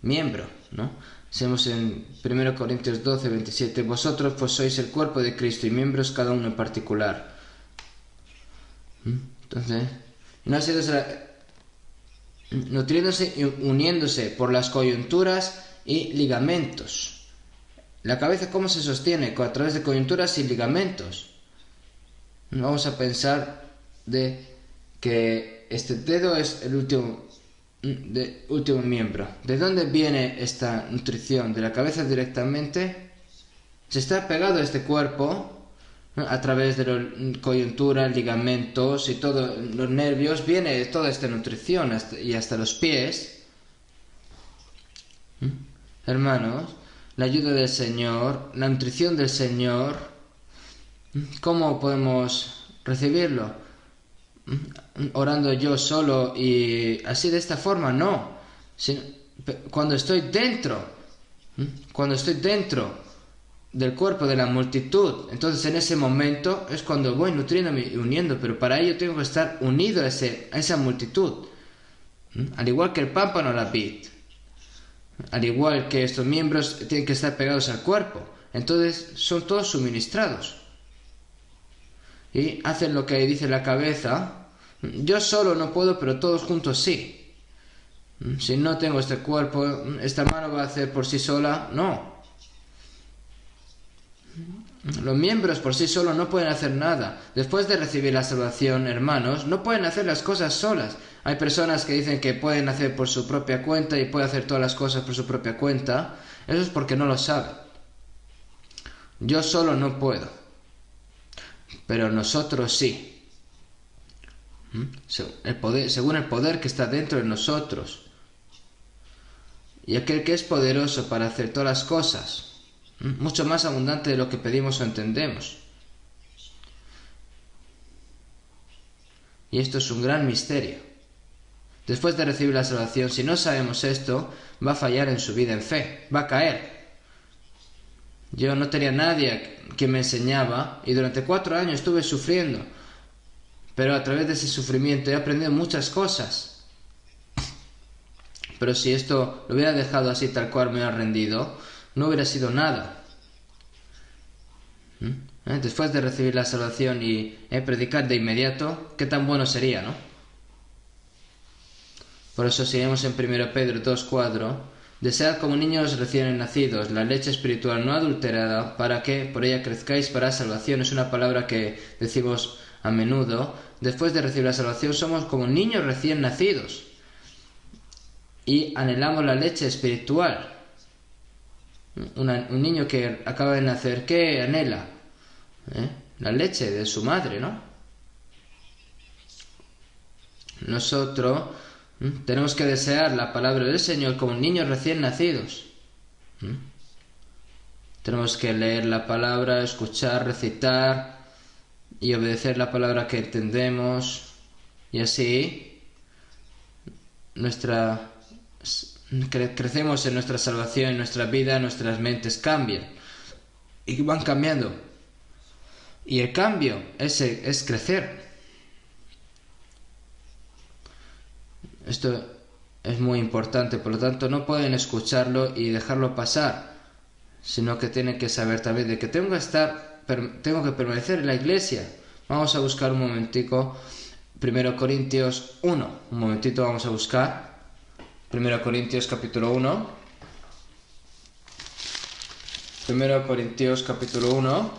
miembro, ¿no? Decimos en 1 Corintios 12, 27, vosotros pues sois el cuerpo de Cristo y miembros cada uno en particular. Entonces, no haciéndose nutriéndose y uniéndose por las coyunturas y ligamentos. La cabeza, ¿cómo se sostiene? A través de coyunturas y ligamentos. Vamos a pensar de que este dedo es el último miembro. ¿De dónde viene esta nutrición? ¿De la cabeza directamente? Se está pegado a este cuerpo, ¿no? A través de la coyuntura, ligamentos y todos los nervios viene toda esta nutrición y hasta los pies. Hermanos, la ayuda del Señor, la nutrición del Señor, ¿cómo podemos recibirlo? Orando yo solo y así de esta forma, no. Cuando estoy dentro del cuerpo de la multitud, entonces en ese momento es cuando voy nutriéndome y uniendo, pero para ello tengo que estar unido a esa multitud, al igual que el pámpano a la vid, al igual que estos miembros tienen que estar pegados al cuerpo, entonces son todos suministrados y hacen lo que dice la cabeza. Yo solo no puedo, pero todos juntos sí. Si no tengo este cuerpo, esta mano va a hacer por sí sola, no. Los miembros por sí solos no pueden hacer nada. Después de recibir la salvación, hermanos, no pueden hacer las cosas solas. Hay personas que dicen que pueden hacer por su propia cuenta y pueden hacer todas las cosas por su propia cuenta. Eso es porque no lo saben. Yo solo no puedo, pero nosotros sí. Según el poder que está dentro de nosotros. Y aquel que es poderoso para hacer todas las cosas, mucho más abundante de lo que pedimos o entendemos. Y esto es un gran misterio. después de recibir la salvación, si no sabemos esto, va a fallar en su vida en fe, va a caer. Yo no tenía nadie que me enseñaba y durante 4 años estuve sufriendo, pero a través de ese sufrimiento he aprendido muchas cosas. Pero si esto lo hubiera dejado así tal cual me ha rendido, no hubiera sido nada. Después de recibir la salvación y predicar de inmediato, qué tan bueno sería, ¿no? Por eso si leemos en 1 Pedro 2:4, desead como niños recién nacidos la leche espiritual no adulterada, para que por ella crezcáis para salvación. Es una palabra que decimos a menudo. Después de recibir la salvación somos como niños recién nacidos y anhelamos la leche espiritual. Un niño que acaba de nacer, ¿qué anhela? La leche de su madre, ¿no? Nosotros tenemos que desear la palabra del Señor como niños recién nacidos. Tenemos que leer la palabra, escuchar, recitar y obedecer la palabra que entendemos, y así crecemos en nuestra salvación, en nuestra vida, nuestras mentes cambian y van cambiando, y el cambio es crecer. Esto es muy importante, por lo tanto no pueden escucharlo y dejarlo pasar, sino que tienen que saber también de que tengo que permanecer en la iglesia. Vamos a buscar un momentico 1 Corintios 1, un momentito vamos a buscar 1 Corintios capítulo 1, 1 Corintios capítulo 1,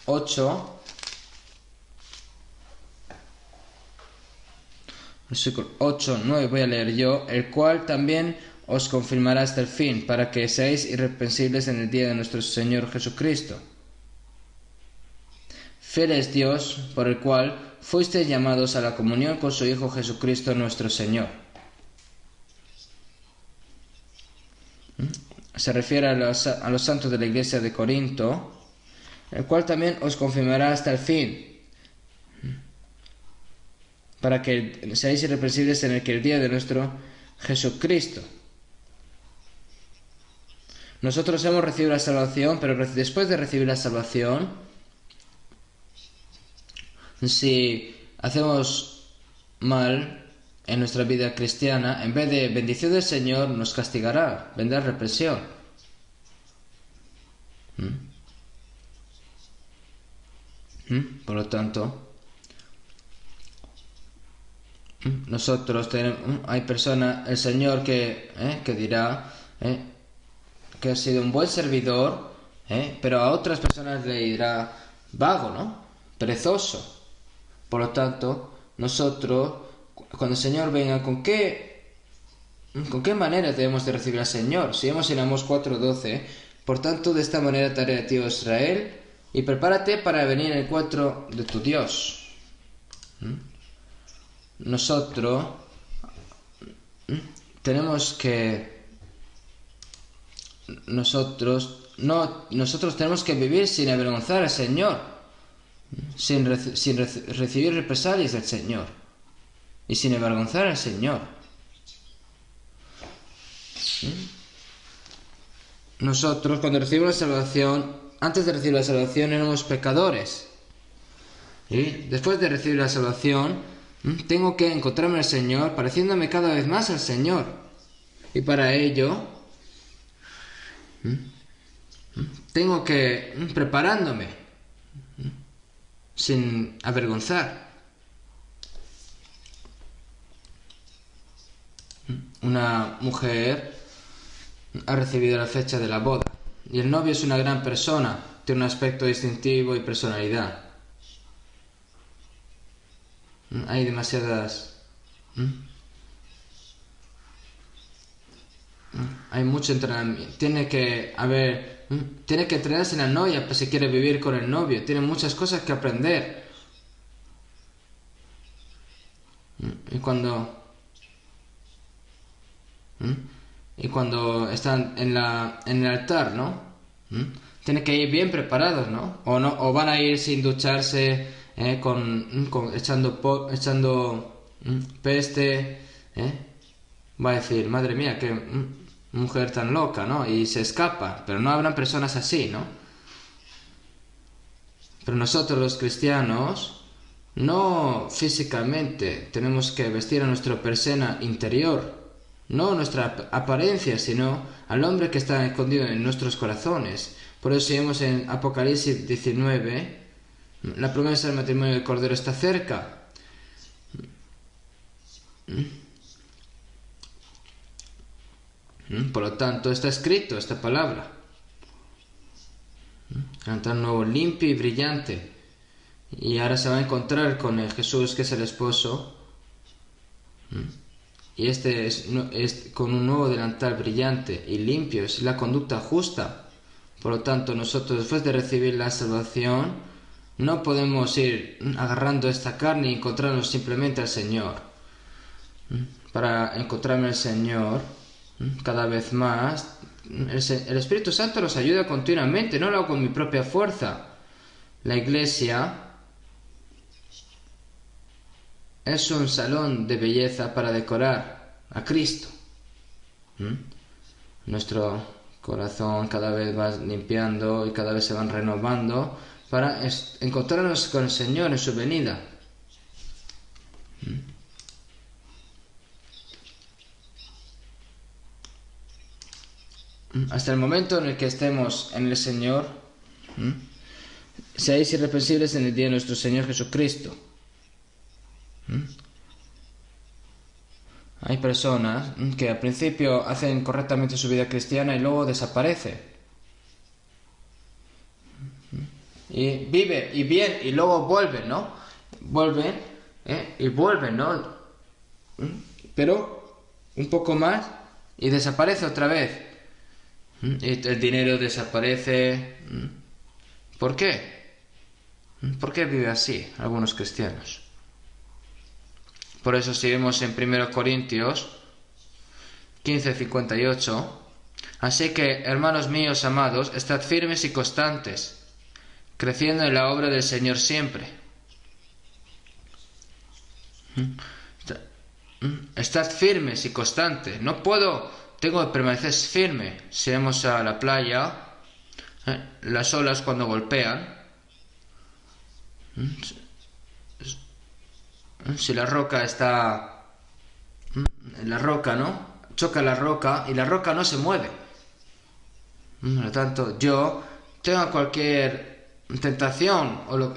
8, versículo 8, 9, voy a leer yo, el cual también os confirmará hasta el fin, para que seáis irreprensibles en el día de nuestro Señor Jesucristo. Fiel es Dios, por el cual fuisteis llamados a la comunión con su Hijo Jesucristo nuestro Señor. Se refiere a los santos de la iglesia de Corinto, el cual también os confirmará hasta el fin, para que seáis irreprensibles en el día de nuestro Jesucristo. Nosotros hemos recibido la salvación, pero después de recibir la salvación, si hacemos mal en nuestra vida cristiana, en vez de bendición del Señor, nos castigará, vendrá represión. Por lo tanto, nosotros hay personas, el Señor que dirá que ha sido un buen servidor, pero a otras personas le dirá vago, ¿no? Perezoso. Por lo tanto, nosotros, cuando el Señor venga, ¿con qué manera debemos de recibir al Señor? Si vemos en Amós 4:12, por tanto, de esta manera te haré a ti, oh Israel, y prepárate para venir al encuentro de tu Dios. Nosotros tenemos que vivir sin avergonzar al Señor, sin recibir represalias del Señor y sin avergonzar al Señor. Nosotros, cuando recibimos la salvación, antes de recibir la salvación éramos pecadores, y después de recibir la salvación tengo que encontrarme al Señor, pareciéndome cada vez más al Señor, y para ello tengo que preparándome sin avergonzar. Una mujer ha recibido la fecha de la boda y el novio es una gran persona, tiene un aspecto distintivo y personalidad. Hay demasiadas... Hay mucho entrenamiento. Tiene que entrenarse en la novia si quiere vivir con el novio. Tiene muchas cosas que aprender. Y cuando están en el altar, ¿no? Tienen que ir bien preparados, ¿no? O van a ir sin ducharse, echando Pero va a decir, madre mía, qué mujer tan loca, ¿no? Y se escapa. Pero no habrán personas así, ¿no? Pero nosotros los cristianos, no físicamente tenemos que vestir a nuestra persona interior, no nuestra apariencia, sino al hombre que está escondido en nuestros corazones. Por eso si vemos en Apocalipsis 19, la promesa del matrimonio del Cordero está cerca. Por lo tanto, está escrito esta palabra. Tan nuevo, limpio y brillante. Y ahora se va a encontrar con el Jesús, que es el esposo. Y este es con un nuevo delantal brillante y limpio. Es la conducta justa. Por lo tanto, nosotros, después de recibir la salvación, no podemos ir agarrando esta carne y encontrarnos simplemente al Señor. Para encontrarme al Señor, cada vez más, el Espíritu Santo nos ayuda continuamente, no lo hago con mi propia fuerza. La iglesia es un salón de belleza para decorar a Cristo. Nuestro corazón cada vez va limpiando y cada vez se van renovando para encontrarnos con el Señor en su venida. Hasta el momento en el que estemos en el Señor, seáis irreprensibles en el día de nuestro Señor Jesucristo. Hay personas que al principio hacen correctamente su vida cristiana y luego desaparecen. Y vive y bien y luego vuelven, ¿no? Vuelven y vuelven, ¿no? Pero un poco más y desaparece otra vez. Y el dinero desaparece. ¿Por qué? ¿Por qué vive así algunos cristianos? Por eso si vemos en 1 Corintios 15:58, así que, hermanos míos amados, estad firmes y constantes, creciendo en la obra del Señor siempre. Estad firmes y constantes. Tengo que permanecer firme. Si vamos a la playa, las olas cuando golpean, si la roca está en la roca, ¿no? Choca la roca y la roca no se mueve. Por lo tanto, yo tengo cualquier tentación o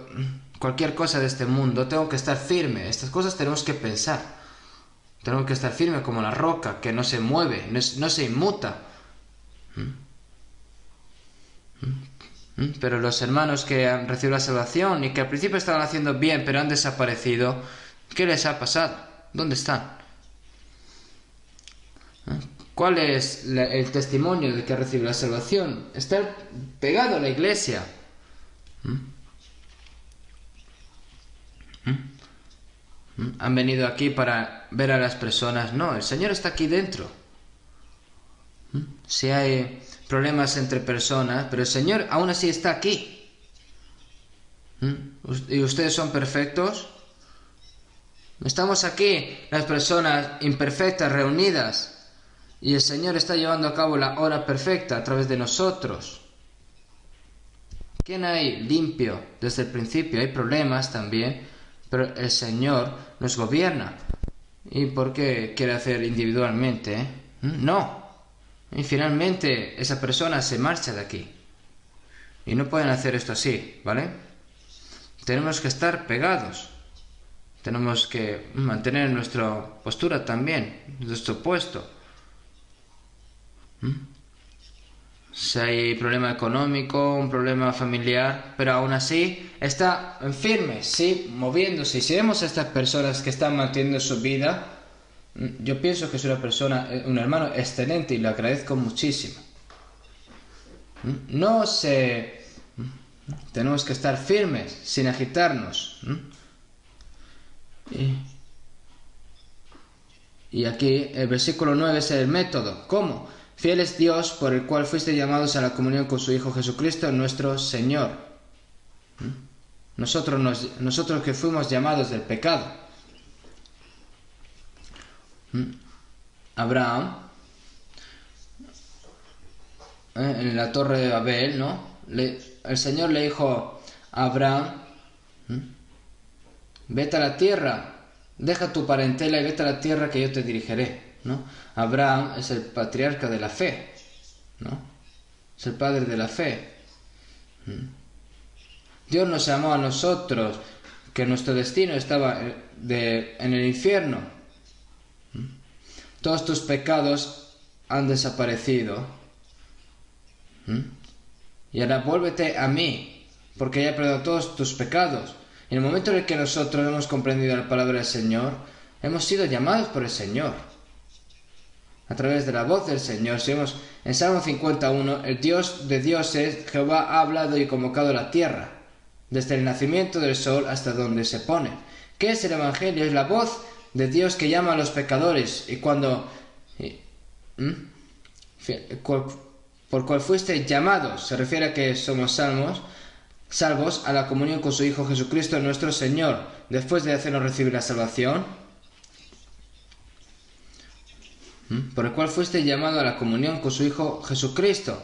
cualquier cosa de este mundo, tengo que estar firme. Estas cosas tenemos que pensar. Tenemos que estar firme como la roca, que no se mueve, no se inmuta. Pero los hermanos que han recibido la salvación y que al principio estaban haciendo bien, pero han desaparecido, ¿qué les ha pasado? ¿Dónde están? ¿Cuál es el testimonio de que ha recibido la salvación? Estar pegado a la iglesia. Han venido aquí para ver a las personas. No, el Señor está aquí dentro. Si hay problemas entre personas, pero el Señor aún así está aquí. ¿Y ustedes son perfectos? Estamos aquí, las personas imperfectas reunidas, y el Señor está llevando a cabo la obra perfecta a través de nosotros. ¿Quién hay limpio desde el principio? Hay problemas también, pero el Señor nos gobierna. ¿Y por qué quiere hacer individualmente? No. Y finalmente esa persona se marcha de aquí. Y no pueden hacer esto así, ¿vale? Tenemos que estar pegados. Tenemos que mantener nuestra postura también, nuestro puesto. Si hay problema económico, un problema familiar, pero aún así está firme, sí, moviéndose. Y si vemos a estas personas que están manteniendo su vida, yo pienso que es una persona, un hermano excelente y lo agradezco muchísimo. Tenemos que estar firmes, sin agitarnos. Y aquí el versículo 9 es el método. ¿Cómo? Fiel es Dios por el cual fuiste llamados a la comunión con su Hijo Jesucristo, nuestro Señor. Nosotros que fuimos llamados del pecado. Abraham, en la torre de Babel, ¿no? El Señor le dijo a Abraham, vete a la tierra, deja tu parentela y vete a la tierra que yo te dirigiré, ¿no? Abraham es el patriarca de la fe, ¿no? Es el padre de la fe. Dios nos llamó a nosotros, que nuestro destino estaba en el infierno. Todos tus pecados han desaparecido. Y ahora vuélvete a mí, porque ya he perdonado todos tus pecados. Y en el momento en el que nosotros hemos comprendido la palabra del Señor, hemos sido llamados por el Señor. A través de la voz del Señor, si vemos en Salmo 51, el Dios de dioses, Jehová ha hablado y convocado la tierra, desde el nacimiento del sol hasta donde se pone. ¿Qué es el Evangelio? Es la voz de Dios que llama a los pecadores, y cuando por cual fuiste llamados, se refiere a que somos salvos a la comunión con su Hijo Jesucristo nuestro Señor, después de hacernos recibir la salvación, por el cual fuiste llamado a la comunión con su Hijo Jesucristo.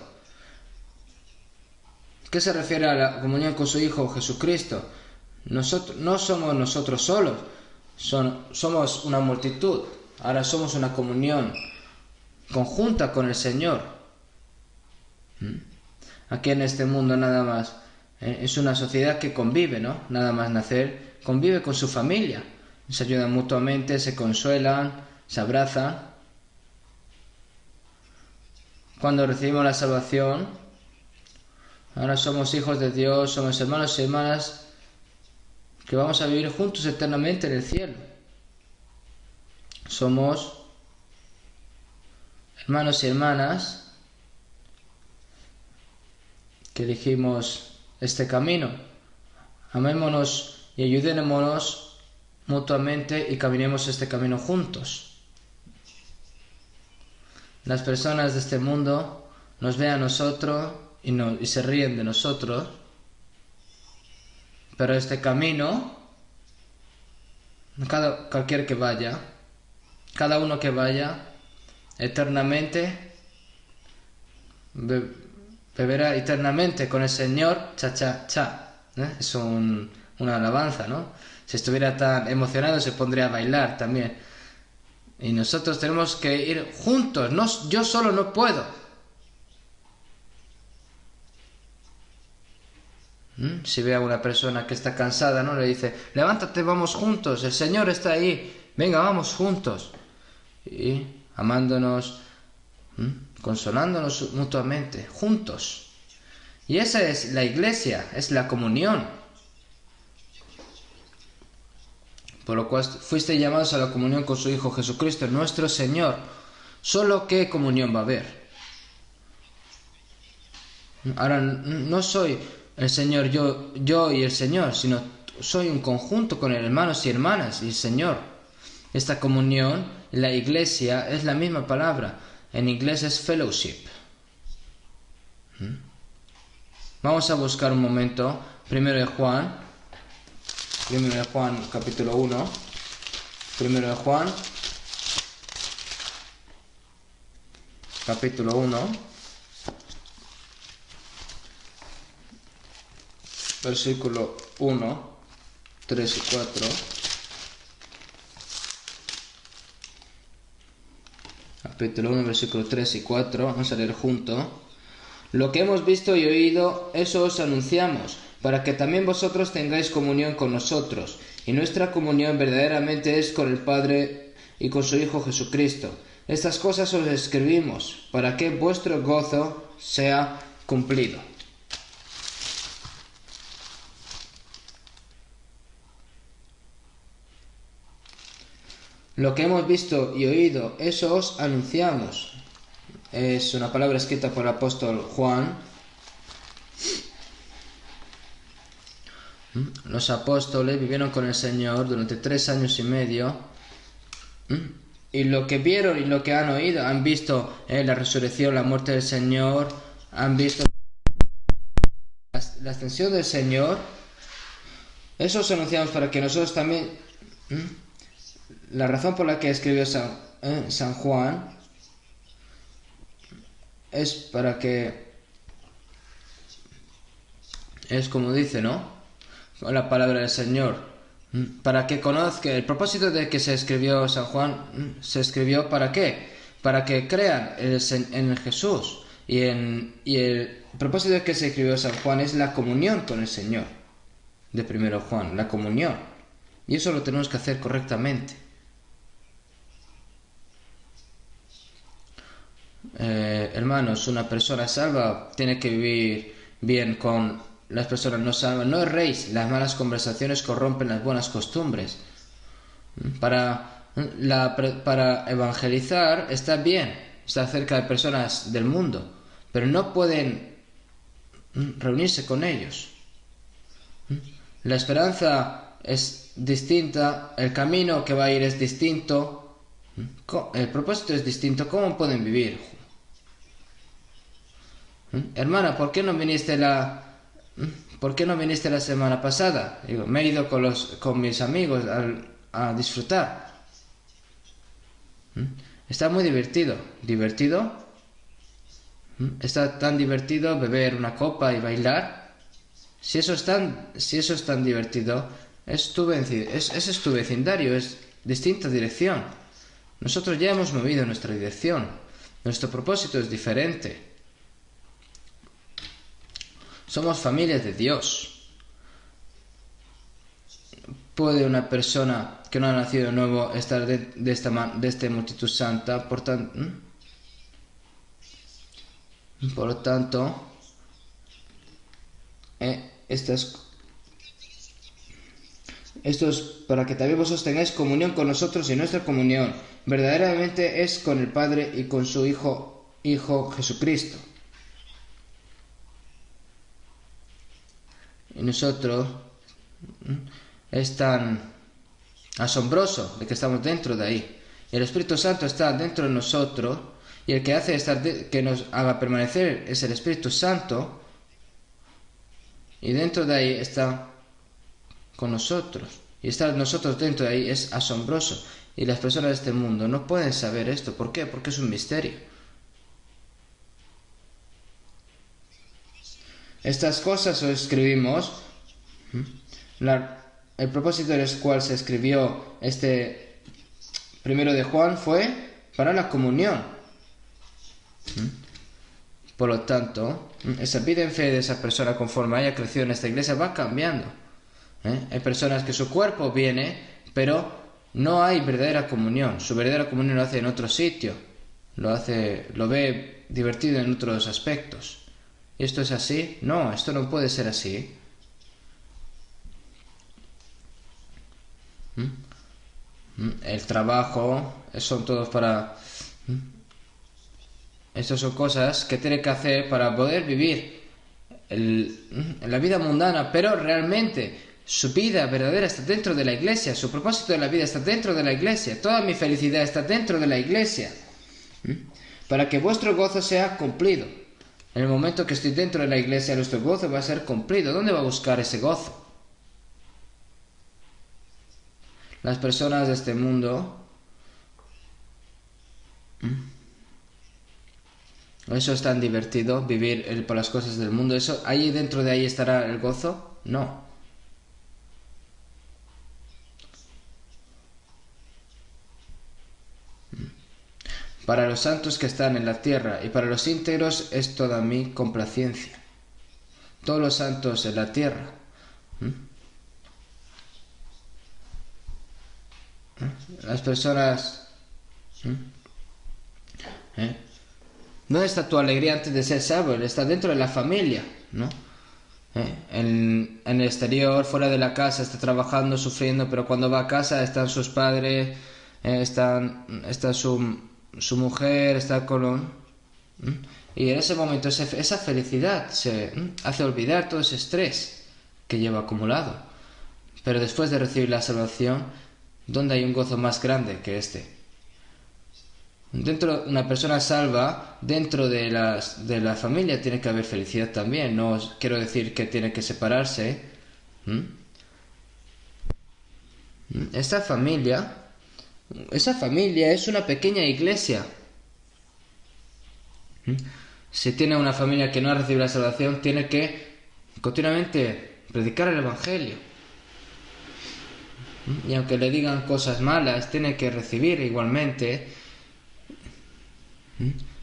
¿Qué se refiere a la comunión con su Hijo Jesucristo? No somos nosotros solos, somos una multitud. Ahora somos una comunión conjunta con el Señor. Aquí en este mundo nada más es una sociedad que convive, ¿no? Nada más nacer, convive con su familia, se ayudan mutuamente, se consuelan, se abrazan. Cuando recibimos la salvación, ahora somos hijos de Dios, somos hermanos y hermanas que vamos a vivir juntos eternamente en el cielo. Somos hermanos y hermanas que elegimos este camino. Amémonos y ayudémonos mutuamente y caminemos este camino juntos. Las personas de este mundo nos ven a nosotros y se ríen de nosotros, pero este camino, cualquier que vaya, cada uno que vaya, eternamente, beberá eternamente con el Señor, cha, cha, cha. Es una alabanza, ¿no? Si estuviera tan emocionado se pondría a bailar también. Y nosotros tenemos que ir juntos, yo solo no puedo. Si ve a una persona que está cansada, ¿no? Le dice, levántate, vamos juntos, el Señor está ahí, venga, vamos juntos. Y amándonos, consolándonos mutuamente, juntos. Y esa es la iglesia, es la comunión. Por lo cual fuiste llamados a la comunión con su Hijo Jesucristo, nuestro Señor. ¿Solo qué comunión va a haber? Ahora, no soy el Señor, yo y el Señor, sino soy un conjunto con hermanos y hermanas y el Señor. Esta comunión, la iglesia, es la misma palabra. En inglés es fellowship. Vamos a buscar un momento, primero de Juan capítulo 1, primero de Juan capítulo 1, versículo 1, 3 y 4. Capítulo 1, versículo 3 y 4, vamos a leer juntos. Lo que hemos visto y oído, eso os anunciamos, para que también vosotros tengáis comunión con nosotros, y nuestra comunión verdaderamente es con el Padre y con su Hijo Jesucristo. Estas cosas os escribimos, para que vuestro gozo sea cumplido. Lo que hemos visto y oído, eso os anunciamos. Es una palabra escrita por el apóstol Juan. Los apóstoles vivieron con el Señor durante 3 años y medio. Y lo que vieron y lo que han oído, han visto la resurrección, la muerte del Señor, han visto la ascensión del Señor. Eso os anunciamos para que nosotros también... La razón por la que escribió San Juan es para que, es como dice, ¿no? La palabra del Señor, para que conozca, el propósito de que se escribió San Juan, se escribió ¿para qué? Para que crean en Jesús. Y el propósito de que se escribió San Juan es la comunión con el Señor, de primero Juan, la comunión. Y eso lo tenemos que hacer correctamente. Hermanos, una persona salva tiene que vivir bien con las personas no salvas. No erréis, las malas conversaciones corrompen las buenas costumbres. Para evangelizar está bien, está cerca de personas del mundo, pero no pueden reunirse con ellos. La esperanza es distinta, el camino que va a ir es distinto, el propósito es distinto. ¿Cómo pueden vivir? Hermana, ¿por qué no viniste la semana pasada? Digo, me he ido con mis amigos a disfrutar. Está muy divertido. ¿Divertido? ¿Está tan divertido beber una copa y bailar? Si eso es tan divertido, ese es tu vecindario, es distinta dirección. Nosotros ya hemos movido nuestra dirección. Nuestro propósito es diferente. Somos familias de Dios. ¿Puede una persona que no ha nacido de nuevo estar de esta multitud santa? Por lo tanto, esto es para que también vosotros tengáis comunión con nosotros, y nuestra comunión verdaderamente es con el Padre y con su Hijo Jesucristo. Y nosotros es tan asombroso de que estamos dentro de ahí. Y el Espíritu Santo está dentro de nosotros, y el que hace que nos haga permanecer es el Espíritu Santo, y dentro de ahí está con nosotros. Y estar nosotros dentro de ahí es asombroso. Y las personas de este mundo no pueden saber esto. ¿Por qué? Porque es un misterio. Estas cosas os escribimos. El propósito del cual se escribió este primero de Juan fue para la comunión. Por lo tanto, esa vida en fe de esa persona, conforme haya crecido en esta iglesia, va cambiando. Hay personas que su cuerpo viene, pero no hay verdadera comunión. Su verdadera comunión lo hace en otro sitio. Lo ve divertido en otros aspectos. ¿Y esto es así? No, esto no puede ser así. El trabajo, son todos para... Estas son cosas que tiene que hacer para poder vivir la vida mundana, pero realmente su vida verdadera está dentro de la iglesia. Su propósito de la vida está dentro de la iglesia. Toda mi felicidad está dentro de la iglesia. Para que vuestro gozo sea cumplido. En el momento que estoy dentro de la iglesia, nuestro gozo va a ser cumplido. ¿Dónde va a buscar ese gozo? Las personas de este mundo, eso es tan divertido, vivir por las cosas del mundo. Eso, ¿ahí dentro de ahí estará el gozo? No. Para los santos que están en la tierra y para los íntegros es toda mi complacencia. Todos los santos en la tierra. Las personas... ¿Dónde está tu alegría antes de ser salvo? Está dentro de la familia, ¿no? En el exterior, fuera de la casa, está trabajando, sufriendo, pero cuando va a casa están sus padres, está su mujer, está con... Y en ese momento esa felicidad se hace olvidar todo ese estrés que lleva acumulado. Pero después de recibir la salvación, ¿dónde hay un gozo más grande que este? Dentro de una persona salva, dentro de la familia tiene que haber felicidad también. No quiero decir que tiene que separarse. Esta familia Esa familia es una pequeña iglesia. Si tiene una familia que no ha recibido la salvación, tiene que continuamente predicar el Evangelio. Y aunque le digan cosas malas, tiene que recibir igualmente.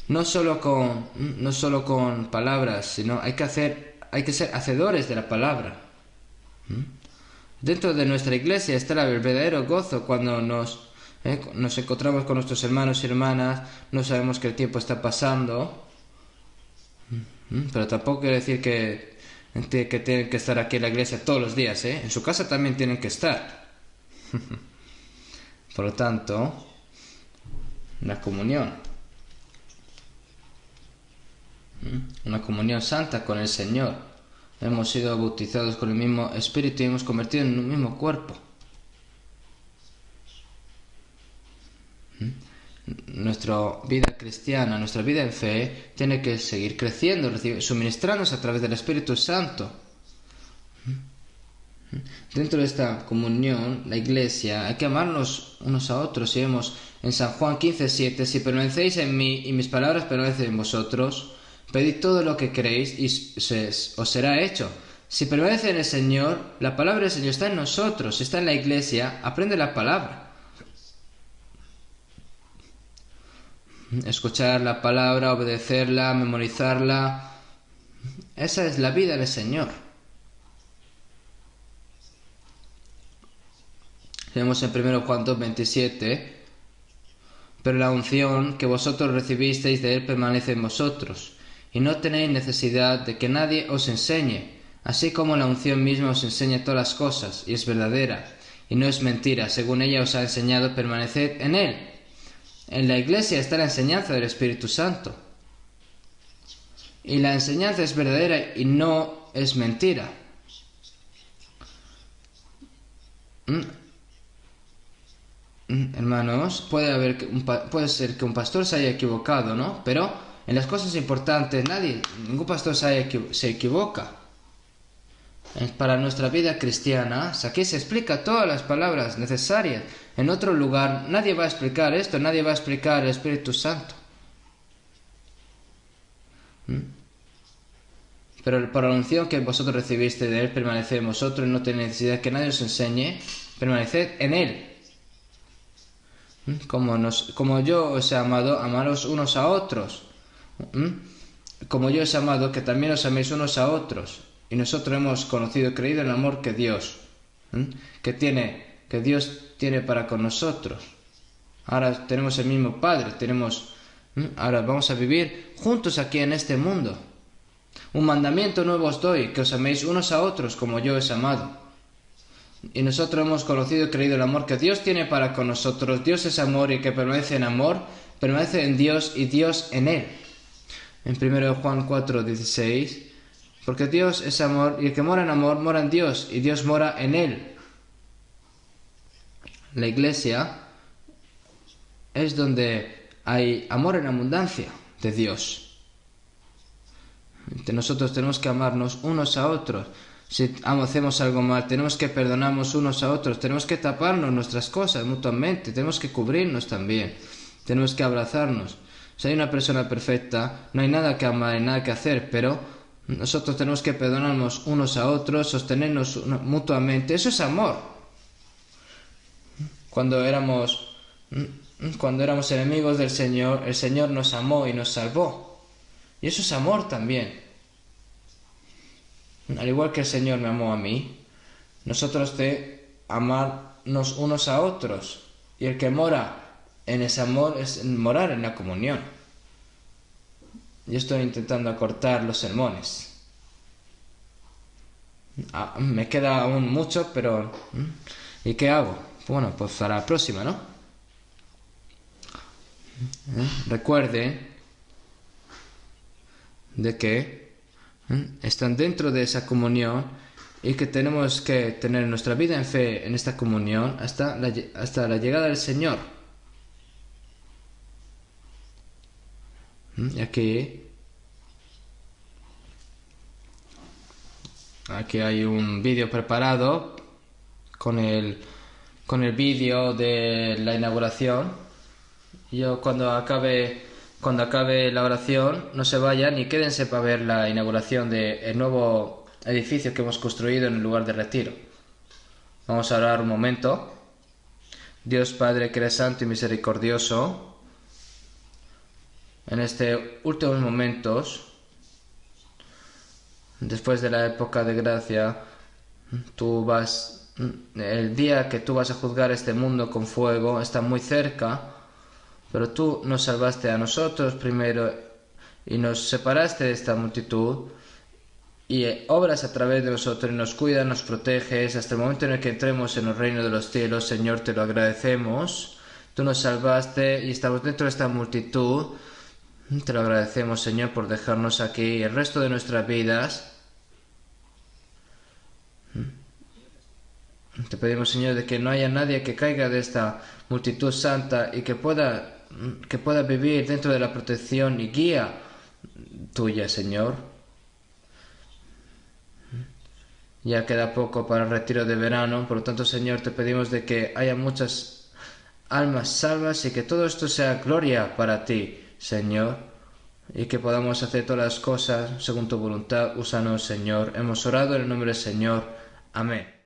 No solo con palabras, sino hay que ser hacedores de la palabra. Dentro de nuestra iglesia está el verdadero gozo cuando nos encontramos con nuestros hermanos y hermanas, no sabemos que el tiempo está pasando, pero tampoco quiere decir que tienen que estar aquí en la iglesia todos los días, en su casa también tienen que estar. Por lo tanto, la comunión, una comunión santa con el Señor. Hemos sido bautizados con el mismo Espíritu y hemos convertido en un mismo cuerpo. Nuestra vida cristiana, nuestra vida en fe, tiene que seguir creciendo, suministrándose a través del Espíritu Santo. Dentro de esta comunión, la iglesia, hay que amarnos unos a otros. Si vemos en San Juan 15:7, si permanecéis en mí y mis palabras permanecen en vosotros, pedid todo lo que queréis y os será hecho. Si permanece en el Señor, la palabra del Señor está en nosotros, está en la iglesia, aprende la palabra. Escuchar la palabra, obedecerla, memorizarla. Esa es la vida del Señor. Vemos en 1 Juan 2:27, pero la unción que vosotros recibisteis de Él permanece en vosotros, y no tenéis necesidad de que nadie os enseñe, así como la unción misma os enseña todas las cosas, y es verdadera, y no es mentira, según ella os ha enseñado, permaneced en Él. En la iglesia está la enseñanza del Espíritu Santo. Y la enseñanza es verdadera y no es mentira. Hermanos, puede ser que un pastor se haya equivocado, ¿no? Pero en las cosas importantes ningún pastor se equivoca. Para nuestra vida cristiana, aquí se explica todas las palabras necesarias. En otro lugar nadie va a explicar esto, nadie va a explicar el Espíritu Santo. Pero por la unción que vosotros recibiste de Él, permaneced en vosotros y no tenéis necesidad que nadie os enseñe, permaneced en Él. Como yo os he amado, amaros unos a otros. Como yo os he amado, que también os améis unos a otros. Y nosotros hemos conocido y creído en el amor que Dios tiene para con nosotros. Ahora tenemos el mismo Padre, ahora vamos a vivir juntos aquí en este mundo. Un mandamiento nuevo os doy, que os améis unos a otros como yo os he amado. Y nosotros hemos conocido y creído el amor que Dios tiene para con nosotros. Dios es amor y el que permanece en amor, permanece en Dios y Dios en Él. En 1 Juan 4:16, porque Dios es amor y el que mora en amor mora en Dios y Dios mora en Él. La iglesia es donde hay amor en abundancia de Dios. Nosotros tenemos que amarnos unos a otros. Si hacemos algo mal, tenemos que perdonarnos unos a otros, tenemos que taparnos nuestras cosas mutuamente, tenemos que cubrirnos también, tenemos que abrazarnos. Si hay una persona perfecta, no hay nada que amar y nada que hacer, pero nosotros tenemos que perdonarnos unos a otros, sostenernos mutuamente. Eso es amor. Cuando éramos enemigos del Señor, el Señor nos amó y nos salvó. Y eso es amor también. Al igual que el Señor me amó a mí, nosotros de amarnos unos a otros. Y el que mora en ese amor es morar en la comunión. Yo estoy intentando acortar los sermones. Me queda aún mucho, pero ¿y qué hago? Bueno, pues para la próxima, ¿no? Recuerden de que están dentro de esa comunión y que tenemos que tener nuestra vida en fe en esta comunión hasta la llegada del Señor. Y aquí hay un vídeo preparado con con el vídeo de la inauguración. Yo cuando acabe la oración, no se vayan y quédense para ver la inauguración del nuevo edificio que hemos construido en el lugar de retiro. Vamos a orar un momento. Dios Padre, que eres santo y misericordioso, en estos últimos momentos, después de la época de gracia, el día que tú vas a juzgar este mundo con fuego está muy cerca, pero tú nos salvaste a nosotros primero y nos separaste de esta multitud y obras a través de nosotros y nos cuidas, nos proteges hasta el momento en el que entremos en el reino de los cielos. Señor, te lo agradecemos. Tú nos salvaste y estamos dentro de esta multitud. Te lo agradecemos, Señor, por dejarnos aquí el resto de nuestras vidas. Te pedimos, Señor, de que no haya nadie que caiga de esta multitud santa y que pueda vivir dentro de la protección y guía tuya, Señor. Ya queda poco para el retiro de verano, por lo tanto, Señor, te pedimos de que haya muchas almas salvas y que todo esto sea gloria para ti, Señor, y que podamos hacer todas las cosas según tu voluntad. Úsanos, Señor. Hemos orado en el nombre del Señor. Amén.